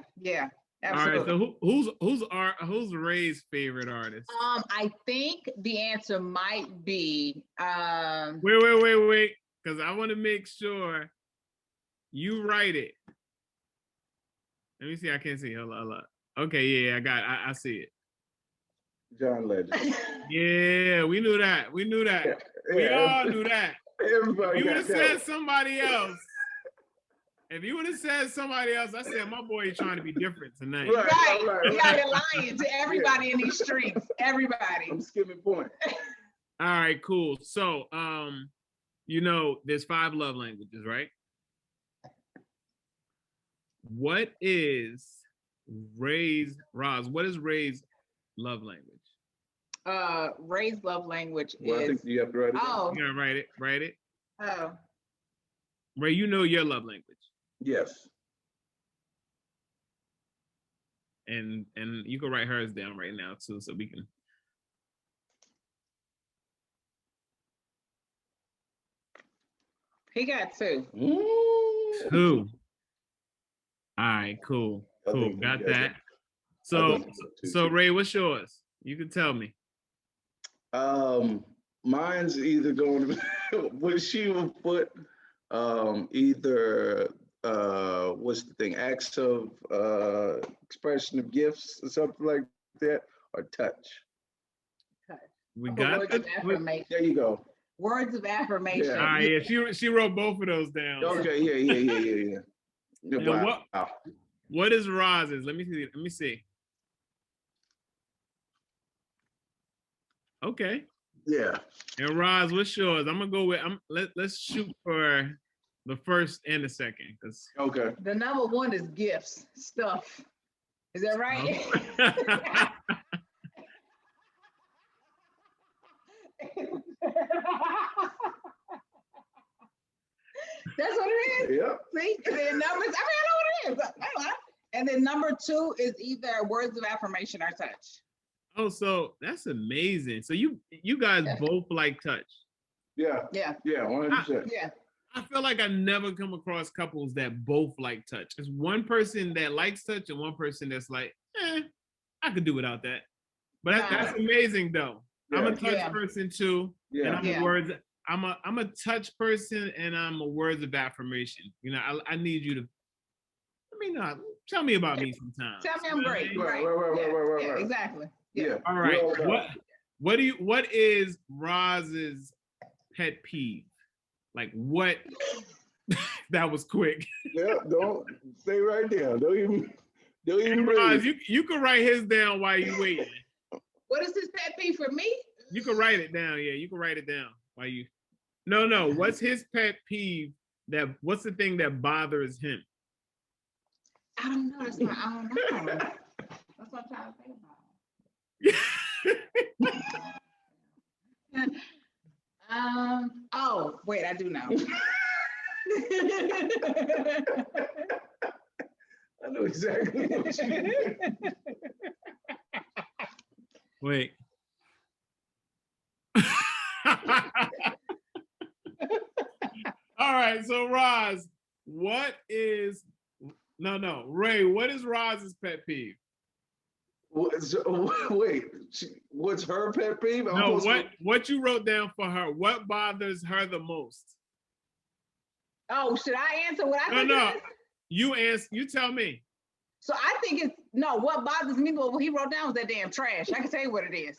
Absolutely. All right. So who's Ray's favorite artist? I think the answer might be Wait, because I want to make sure you write it. Let me see. I can't see. Hold on. Okay, yeah, I see it. John Legend. Yeah, we knew that. Yeah, we all knew that. Everybody. If you would have said somebody else, I said my boy is trying to be different tonight. Right. You out lying to everybody in these streets. Everybody. I'm skipping point. All right, cool. So, there's 5 love languages, right? What is Ray's love language? Ray's love language is. I think you have to write it down. Oh. You gotta write it. Oh. Ray, you know your love language. Yes. And you can write hers down right now too, so we can. He got 2. 2. All right, cool. Got that. So Ray, what's yours? You can tell me. Mine's either going to what she will put either what's the thing, acts of expression of gifts or something like that, or touch. We got there you go. Words of affirmation. Yeah. Yeah, she wrote both of those down. Okay, yeah. Now, what is Roz's? Let me see. Okay. Yeah. And Roz, what's yours? I'm gonna go with let's shoot for the first and the second, because Okay. The number one is gifts, stuff. Is that right? That's what it is. Yeah. See, and then numbers. I know what it is. And then number two is either words of affirmation or touch. Oh, so that's amazing. So you guys both like touch. Yeah. 100%. Yeah. I feel like I never come across couples that both like touch. It's one person that likes touch and one person that's like, I could do without that. But that's amazing though. Yeah. I'm a touch person too. Yeah. And I'm a touch person and I'm a words of affirmation. You know, I need you to, tell me about me sometimes. Tell me I'm great. Right. Yeah, exactly. Yeah. All right. What is Roz's pet peeve? Like what? That was quick. Yeah, don't stay right there. Don't even Roz, you can write his down while you waiting. What is his pet peeve for me? You can write it down. Yeah, you can write it down while you. No. What's his pet peeve? What's the thing that bothers him? I don't know. I don't know. That's what I'm trying to think about. Oh, wait, I do know. I know exactly what you mean. Wait. All right, so Roz, what is Ray, what is Roz's pet peeve? Wait, what's her pet peeve? No, what you wrote down for her? What bothers her the most? Oh, should I answer what I think? No. You answer. You tell me. So I think what bothers me, what he wrote down was that damn trash. I can tell you what it is.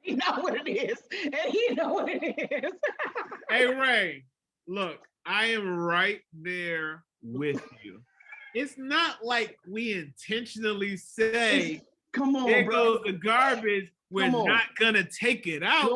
You know what it is, and he know what it is. Hey Ray, look, I am right there with you. It's not like we intentionally say, "Come on, there bro. goes the garbage. We're not gonna take it out."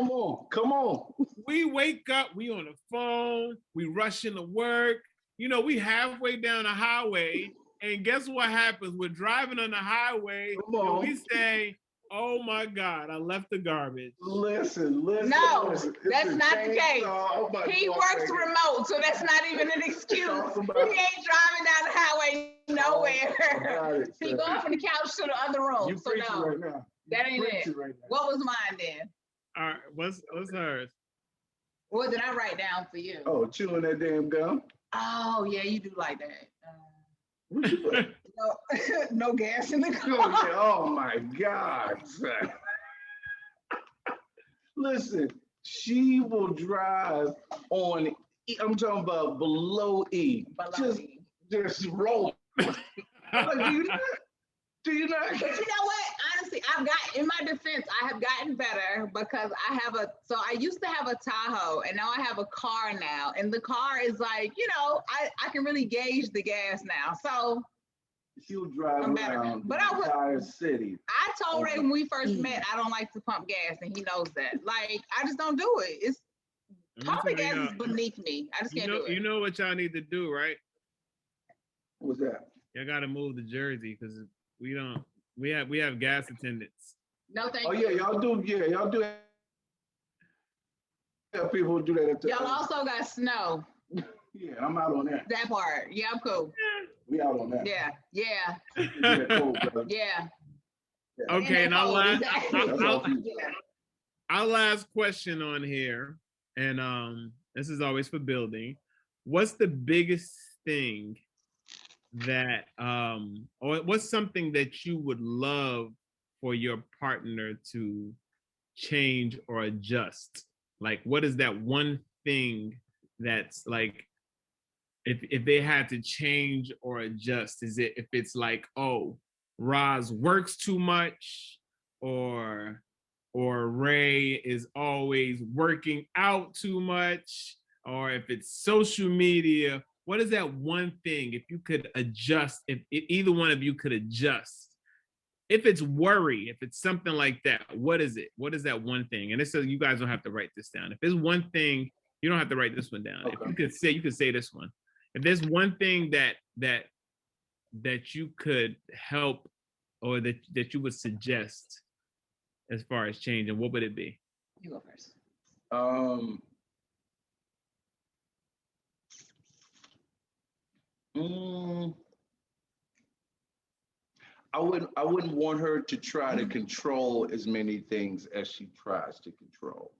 Come on. We wake up, we on the phone, we rush into work. You know, we halfway down the highway, and guess what happens? We're driving on the highway, and we say, "Oh my God, I left the garbage." Listen. No, that's not the case. He works remote, so that's not even an excuse. He ain't driving down the highway nowhere. He going from the couch to the other room. You so no, right now. That ain't it. Right, what was mine then? All right, what's hers? What did I write down for you? Oh, chewing that damn gum. Oh yeah, you do like that. What you like? No gas in the car. Oh my God. Listen, she will drive on, I'm talking about below E. Just roll. Do you not? But you know what? Honestly, in my defense, I have gotten better because I used to have a Tahoe and now I have a car now. And the car is like, I can really gauge the gas now. So she'll drive around the entire city. I told Ray when we first met, I don't like to pump gas, and he knows that. Like, I just don't do it. Pumping gas is beneath me. I just can't do it. You know what y'all need to do, right? What's that? Y'all got to move to Jersey because we have gas attendants. No, thank you. Oh yeah, y'all do. Yeah, y'all do. Yeah, people do that. Y'all also got snow. Yeah, I'm out on that. That part. Yeah, I'm cool. We out on that. Yeah. Yeah. Okay, and our last question on here, and this is always for building. What's the biggest thing that, or what's something that you would love for your partner to change or adjust? Like, what is that one thing that's like, if they had to change or adjust, if it's like, oh, Roz works too much, or Ray is always working out too much, or if it's social media, what is that one thing, if you could adjust, if either one of you could adjust, if it's worry, if it's something like that, what is it? What is that one thing? And this is, you guys don't have to write this down. If there's one thing, you don't have to write this one down. Okay. If you could say this one. If there's one thing that you could help, or that you would suggest as far as changing, what would it be? You go first. I wouldn't want her to try to control as many things as she tries to control.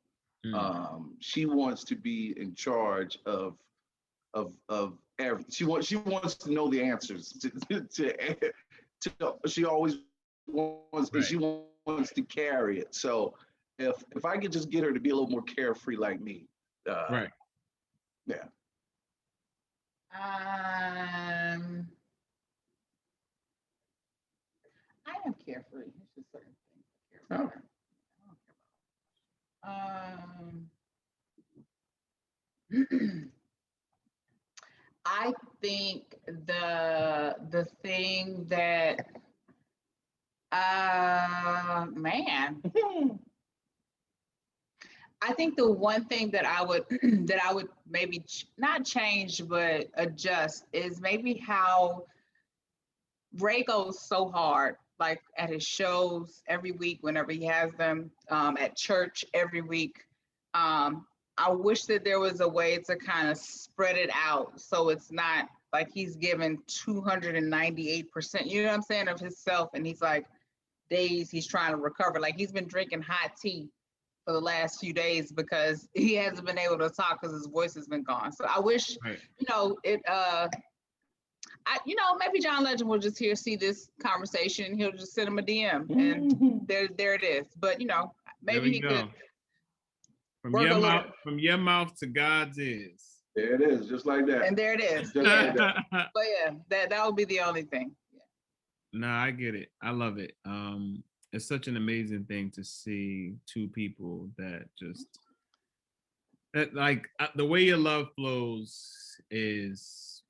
She wants to be in charge of everything. She wants to know the answers to she always wants, right. And she wants to carry it. So if I could just get her to be a little more carefree like me, right? Yeah. I am carefree. It's just certain things I care about. I think the thing that man, I think the one thing that I would maybe not change but adjust is maybe how Ray goes so hard, like at his shows every week whenever he has them, at church every week. I wish that there was a way to kind of spread it out so it's not like he's given 298%, you know what I'm saying, of himself, and he's like days he's trying to recover. Like he's been drinking hot tea for the last few days because he hasn't been able to talk because his voice has been gone. So I wish, right. Maybe John Legend will just see this conversation. He'll just send him a DM, and there it is. But maybe he could. From your mouth to God's ears. There it is, just like that. And there it is. Just like that. But yeah, that would be the only thing. Yeah. No, I get it. I love it. It's such an amazing thing to see two people that the way your love flows is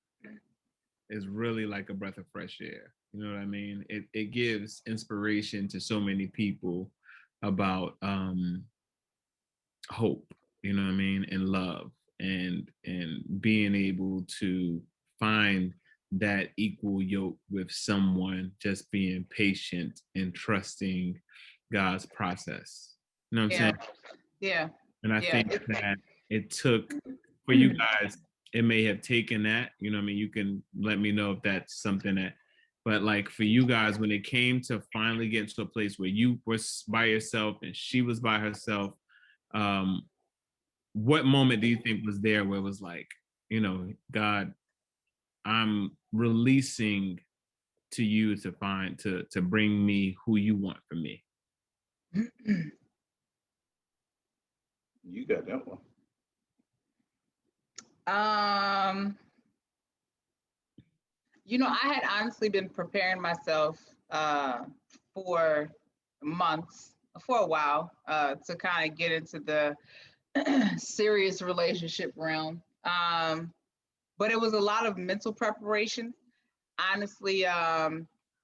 really like a breath of fresh air. You know what I mean? It gives inspiration to so many people about hope, you know what I mean, and love, and being able to find that equal yoke with someone, just being patient and trusting God's process. You know what I'm saying? Yeah. And I think that it took, for you guys, it may have taken that, you know what I mean? You can let me know if that's something that, but like for you guys, when it came to finally getting to a place where you were by yourself and she was by herself, what moment do you think was there where it was like, God, I'm releasing to you to find, to bring me who you want for me? You got that one. I had honestly been preparing myself for months, for a while, to kind of get into the serious relationship realm. But it was a lot of mental preparation. Honestly,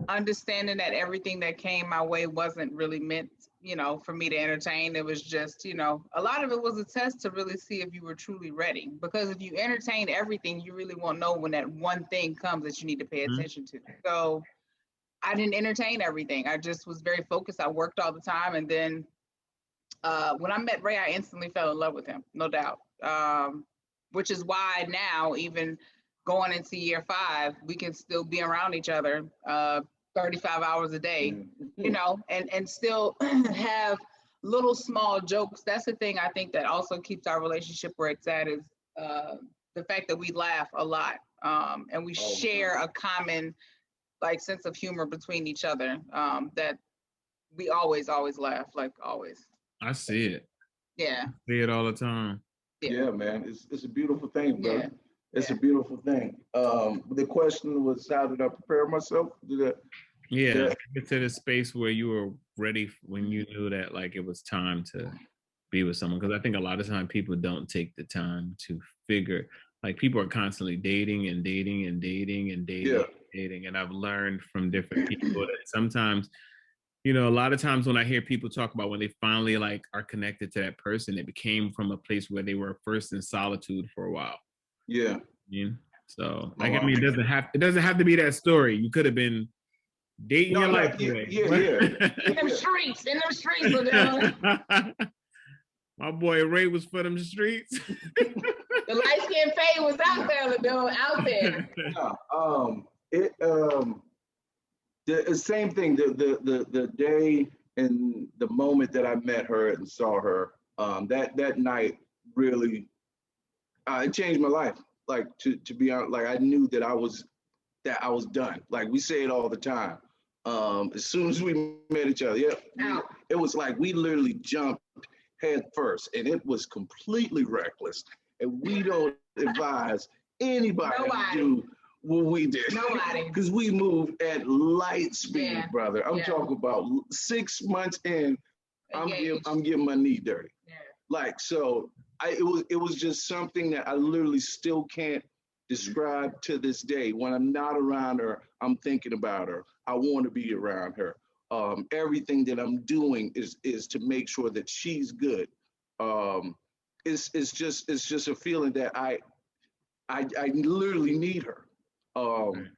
understanding that everything that came my way wasn't really meant, for me to entertain. It was just, a lot of it was a test to really see if you were truly ready. Because if you entertain everything, you really won't know when that one thing comes that you need to pay attention to. So I didn't entertain everything. I just was very focused. I worked all the time. And then when I met Ray, I instantly fell in love with him, no doubt. Which is why now, even going into year 5, we can still be around each other 35 hours a day, and still have little small jokes. That's the thing I think that also keeps our relationship where it's at, is the fact that we laugh a lot, and we share a common sense of humor between each other, that we always laugh, always. I see it. Yeah. I see it all the time. Yeah, man, it's a beautiful thing, bro. Yeah. It's a beautiful thing. The question was, how did I prepare myself? Yeah, get to the space where you were ready when you knew that like it was time to be with someone. Because I think a lot of time people don't take the time to figure, like people are constantly dating and dating and dating and dating and dating. And I've learned from different people that sometimes, you know, a lot of times when I hear people talk about when they finally like are connected to that person, it became from a place where they were first in solitude for a while. Yeah. So like, I mean, it doesn't have to be that story. You could have been dating your life away. In them streets. My boy Ray was for them streets. The light skin fade was out there. The same thing. The day and the moment that I met her and saw her, that night really, it changed my life. Like to be honest, like I knew that I was done. Like we say it all the time. As soon as we met each other, it was like we literally jumped head first, and it was completely reckless. And we don't advise anybody to do what we did. Nobody. Because we moved at light speed, brother. I'm talking about 6 months in, I'm getting my knee dirty. Yeah. Like, so it was just something that I literally still can't describe to this day. When I'm not around her, I'm thinking about her. I want to be around her. Everything that I'm doing is to make sure that she's good. It's just a feeling that I literally need her. And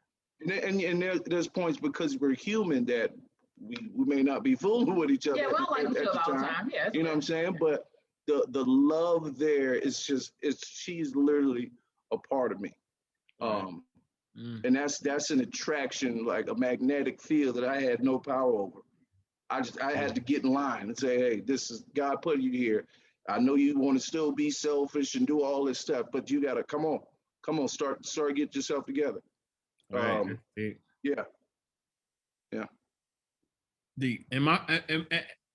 there's points because we're human that we may not be fooling with each other. Yeah, well, like each other all the time. Yeah, you know what I'm saying? But the love there is she's literally a part of me. And that's an attraction, like a magnetic field that I had no power over. I had to get in line and say, hey, this is God put you here. I know you want to still be selfish and do all this stuff, but you gotta come on, start get yourself together. Right. Yeah. Deep. And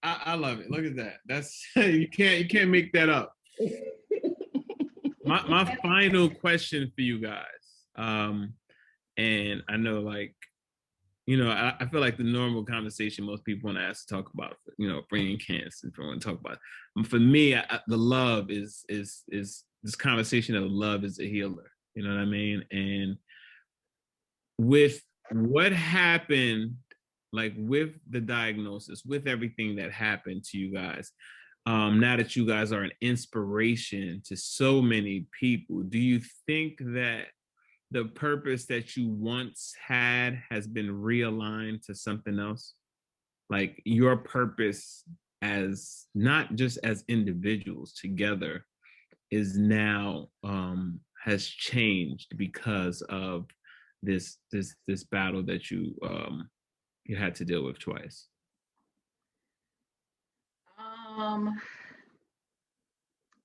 I love it. Look at that. That's you can't make that up. My final question for you guys. And I know, like, you know, I feel like the normal conversation most people want to ask to talk about, you know, bringing cancer, and want to talk about. For me, the love is this conversation of love is a healer. You know what I mean? And with what happened, like with the diagnosis, with everything that happened to you guys, now that you guys are an inspiration to so many people, do you think that the purpose that you once had has been realigned to something else? Like your purpose as not just as individuals together is now has changed because of this battle that you had to deal with twice.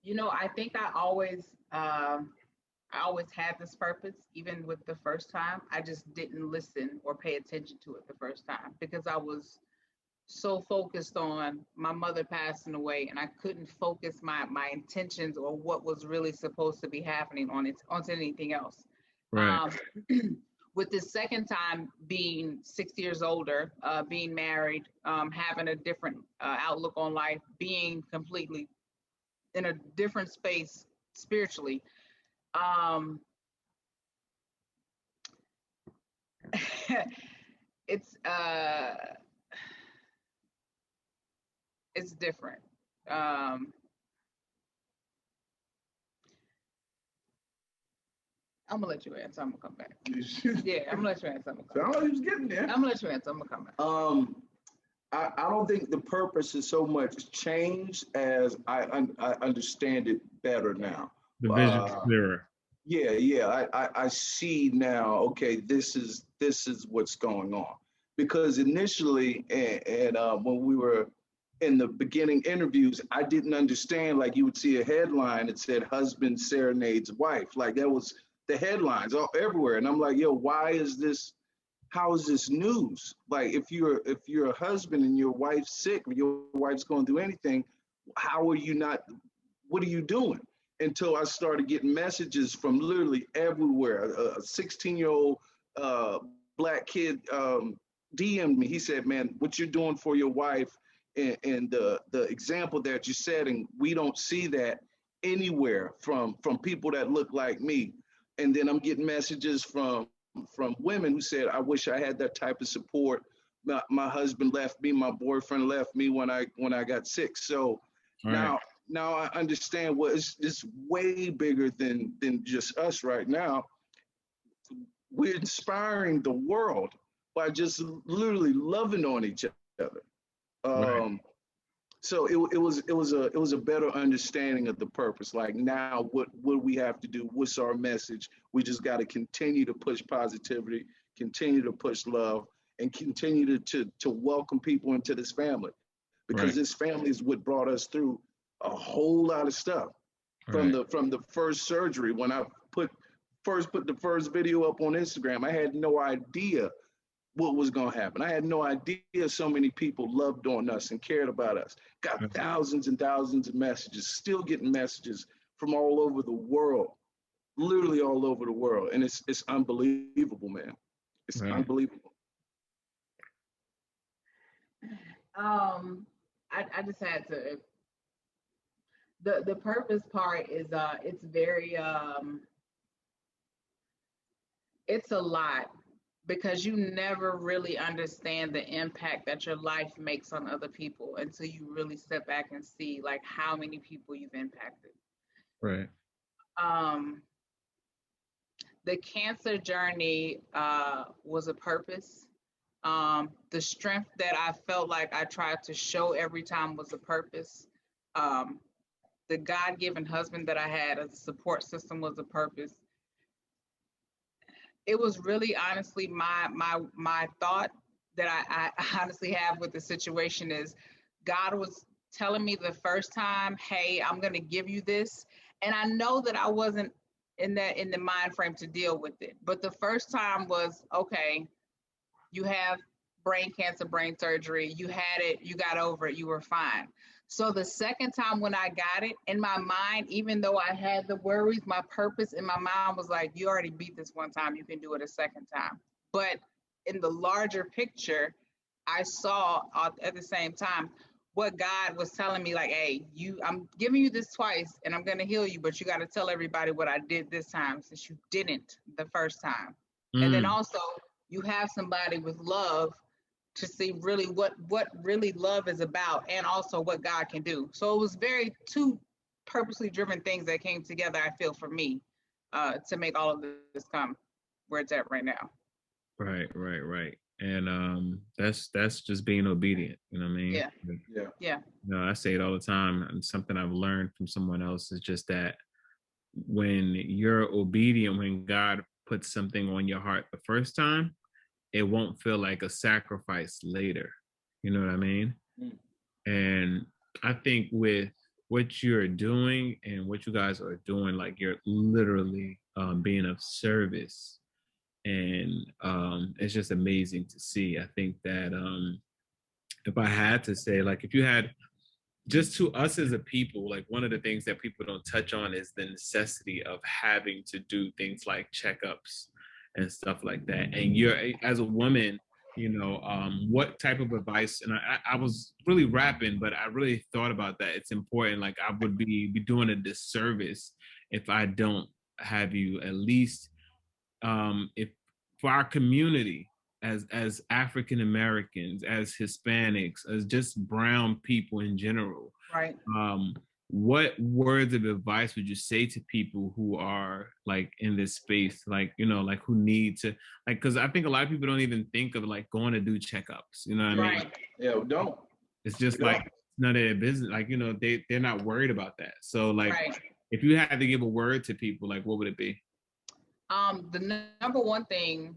You know, I think I always had this purpose, even with the first time. I just didn't listen or pay attention to it the first time because I was so focused on my mother passing away, and I couldn't focus my intentions or what was really supposed to be happening onto anything else. Right. With the second time being 6 years older, being married, having a different outlook on life, being completely in a different space spiritually. It's different. I'm gonna let you answer. I'm gonna come back. Yeah, I'm gonna let you answer. I was getting there. I'm gonna let you answer. I'm gonna come back. I don't think the purpose is so much changed as I understand it better now. The vision's clearer. Yeah. I see now. Okay, this is what's going on. Because initially, and when we were in the beginning interviews, I didn't understand. Like you would see a headline that said "Husband serenades wife." Like that was the headlines all everywhere, and I'm like, yo, why is this? How is this news? Like if you're a husband and your wife's sick, or your wife's going through anything, how are you not? What are you doing? Until I started getting messages from literally everywhere. A 16-year-old Black kid, DM'd me. He said, man, what you're doing for your wife and the example that you're setting, we don't see that anywhere from people that look like me. And then I'm getting messages from women who said, I wish I had that type of support. My husband left me, my boyfriend left me when I got sick. So Right. now I understand what it's way bigger than just us right now. We're inspiring the world by just literally loving on each other. Right. So it was a better understanding of the purpose. Like now, what we have to do? What's our message? We just got to continue to push positivity, continue to push love, and continue to welcome people into this family, because Right. this family is what brought us through a whole lot of stuff Right. from the first surgery. When I put the first video up on Instagram, I had no idea what was going to happen. I had no idea so many people loved on us and cared about us. Got thousands and thousands of messages, still getting messages from all over the world, literally all over the world. And it's unbelievable, man. It's Right. unbelievable. I just had to, the purpose part is it's very it's a lot, because you never really understand the impact that your life makes on other people until you really step back and see like how many people you've impacted. Right. um the cancer journey was a purpose. The strength that I felt like I tried to show every time was a purpose. um the God-given husband that I had as a support system was a purpose. It was really honestly my thought that I honestly have with the situation is God was telling me the first time, hey, I'm gonna give you this. And I know that I wasn't in the mind frame to deal with it. But the first time was, okay, you have brain cancer, brain surgery, you had it, you got over it, you were fine. So the second time when I got it, in my mind, even though I had the worries, my purpose in my mind was like, you already beat this one time, you can do it a second time. But in the larger picture, I saw at the same time what God was telling me, like, hey, I'm giving you this twice and I'm gonna heal you, but you gotta tell everybody what I did this time since you didn't the first time. And then Mm. also you have somebody with love to see really what really love is about, and also what God can do. So it was very two purposely driven things that came together, I feel, for me, to make all of this come where it's at right now. Right. Right. Right. And that's just being obedient. You know what I mean? Yeah. Yeah. Yeah. You know, I say it all the time, and something I've learned from someone else is just that when you're obedient, when God puts something on your heart the first time, it won't feel like a sacrifice later. You know what I mean? Mm. And I think with what you're doing and what you guys are doing, like you're literally being of service. And it's just amazing to see. I think that if I had to say, like, if you had just to us as a people, like one of the things that people don't touch on is the necessity of having to do things like checkups and stuff like that. And you're, as a woman, you know, what type of advice? And I was really rapping, but I really thought about that. It's important. Like I would be doing a disservice if I don't have you at least, if for our community, as African Americans, as Hispanics, as just brown people in general, Right. what words of advice would you say to people who are like in this space, like, you know, like who need to, like, because I think a lot of people don't even think of like going to do checkups, you know what I mean? Right. Yeah. Don't. It's just Yeah. like none of their business, like, you know, they're not worried about that. So like Right. if you had to give a word to people, like what would it be? The number one thing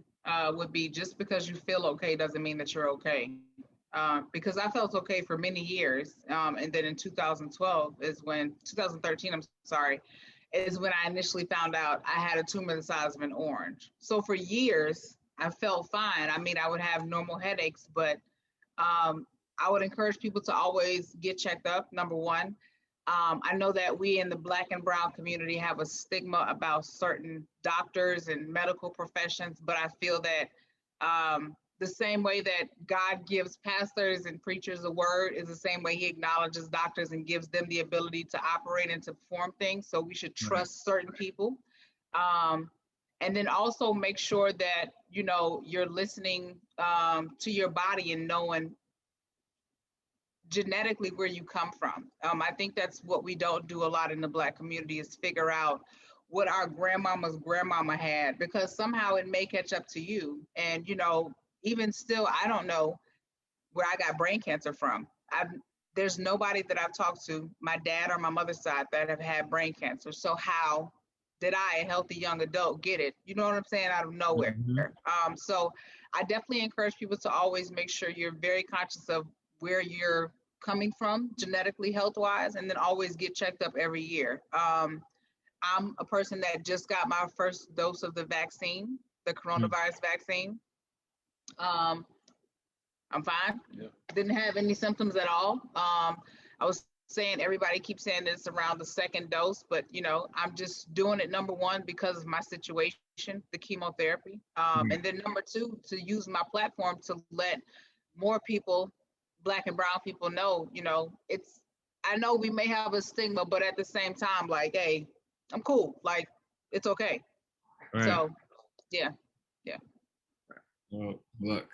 would be, just because you feel okay doesn't mean that you're okay. Because I felt okay for many years. And then in 2013, I'm sorry, is when I initially found out I had a tumor the size of an orange. So for years, I felt fine. I mean, I would have normal headaches, but I would encourage people to always get checked up, number one. I know that we in the Black and Brown community have a stigma about certain doctors and medical professions, but I feel that the same way that God gives pastors and preachers a word is the same way he acknowledges doctors and gives them the ability to operate and to perform things. So we should trust certain people. And then also make sure that, you know, you're listening to your body and knowing genetically where you come from. I think that's what we don't do a lot in the Black community is figure out what our grandmama's grandmama had, because somehow it may catch up to you. And, you know, even still, I don't know where I got brain cancer from. There's nobody that I've talked to, my dad or my mother's side, that have had brain cancer. So how did I, a healthy young adult, get it? You know what I'm saying? Out of nowhere. So I definitely encourage people to always make sure you're very conscious of where you're coming from genetically, health-wise, and then always get checked up every year. I'm a person that just got my first dose of the vaccine, the coronavirus vaccine. I'm fine. Yeah. Didn't have any symptoms at all. I was saying, everybody keeps saying it's around the second dose, but you know, I'm just doing it, number one, because of my situation, the chemotherapy. And then number two, to use my platform to let more people, Black and brown people, know, you know, I know we may have a stigma, but at the same time, like, hey, I'm cool. Like, it's okay. Right. So, yeah. Well, look,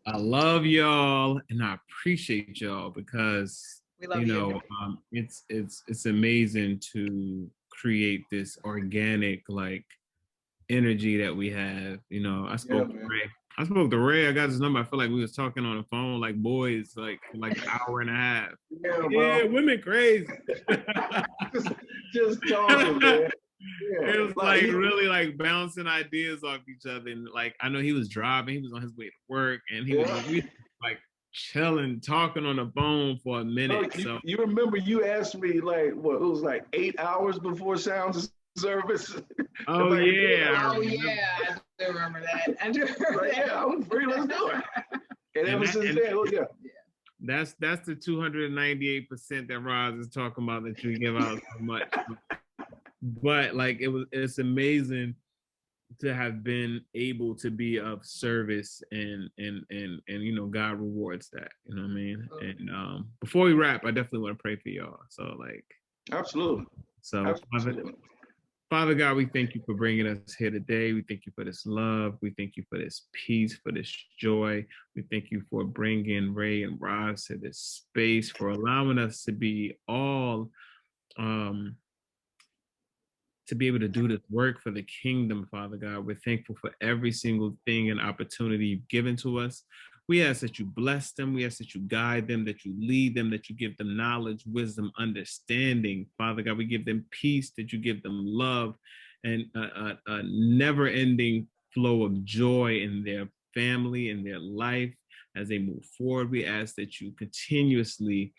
I love y'all and I appreciate y'all because you know it's amazing to create this organic like energy that we have. You know, I spoke to Ray. I got his number. I feel like we was talking on the phone like boys, like an hour and a half. Yeah, women crazy. just talking, man. Yeah, it was like really like bouncing ideas off each other. And like, I know he was driving, he was on his way to work, and he was like chilling, talking on the phone for a minute. You remember you asked me like, what, it was like 8 hours before sound service? Oh, yeah. Oh, yeah. I do remember that. Yeah, I'm free, let's do it. And ever since then, That's the 298% that Roz is talking about that you give out so much. But like it's amazing to have been able to be of service and you know, God rewards that, you know what I mean? And before we wrap, I definitely want to pray for y'all. So like absolutely. So Father God, we thank you for bringing us here today. We thank you for this love. We thank you for this peace, for this joy. We thank you for bringing Ray and Roz to this space, for allowing us to be all to be able to do this work for the kingdom, Father God. We're thankful for every single thing and opportunity you've given to us. We ask that you bless them. We ask that you guide them, that you lead them, that you give them knowledge, wisdom, understanding. Father God, we give them peace, that you give them love and a never-ending flow of joy in their family, in their life as they move forward. We ask that you continuously,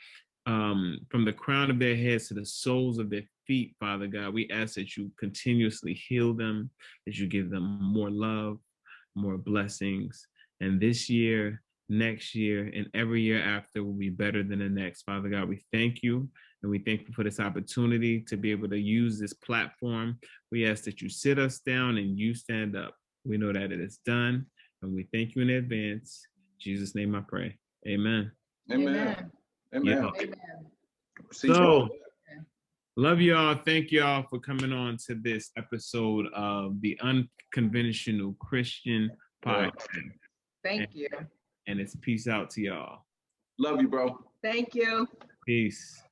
from the crown of their heads to the soles of their feet, Father God, we ask that you continuously heal them, that you give them more love, more blessings. And this year, next year, and every year after will be better than the next. Father God, we thank you. And we thank you for this opportunity to be able to use this platform. We ask that you sit us down and you stand up. We know that it is done. And we thank you in advance. In Jesus' name I pray. Amen. Amen. Amen. Yeah. Amen. So, love y'all. Thank y'all for coming on to this episode of the Unconventional Christian Podcast. Thank you. And it's peace out to y'all. Love you, bro. Thank you. Peace.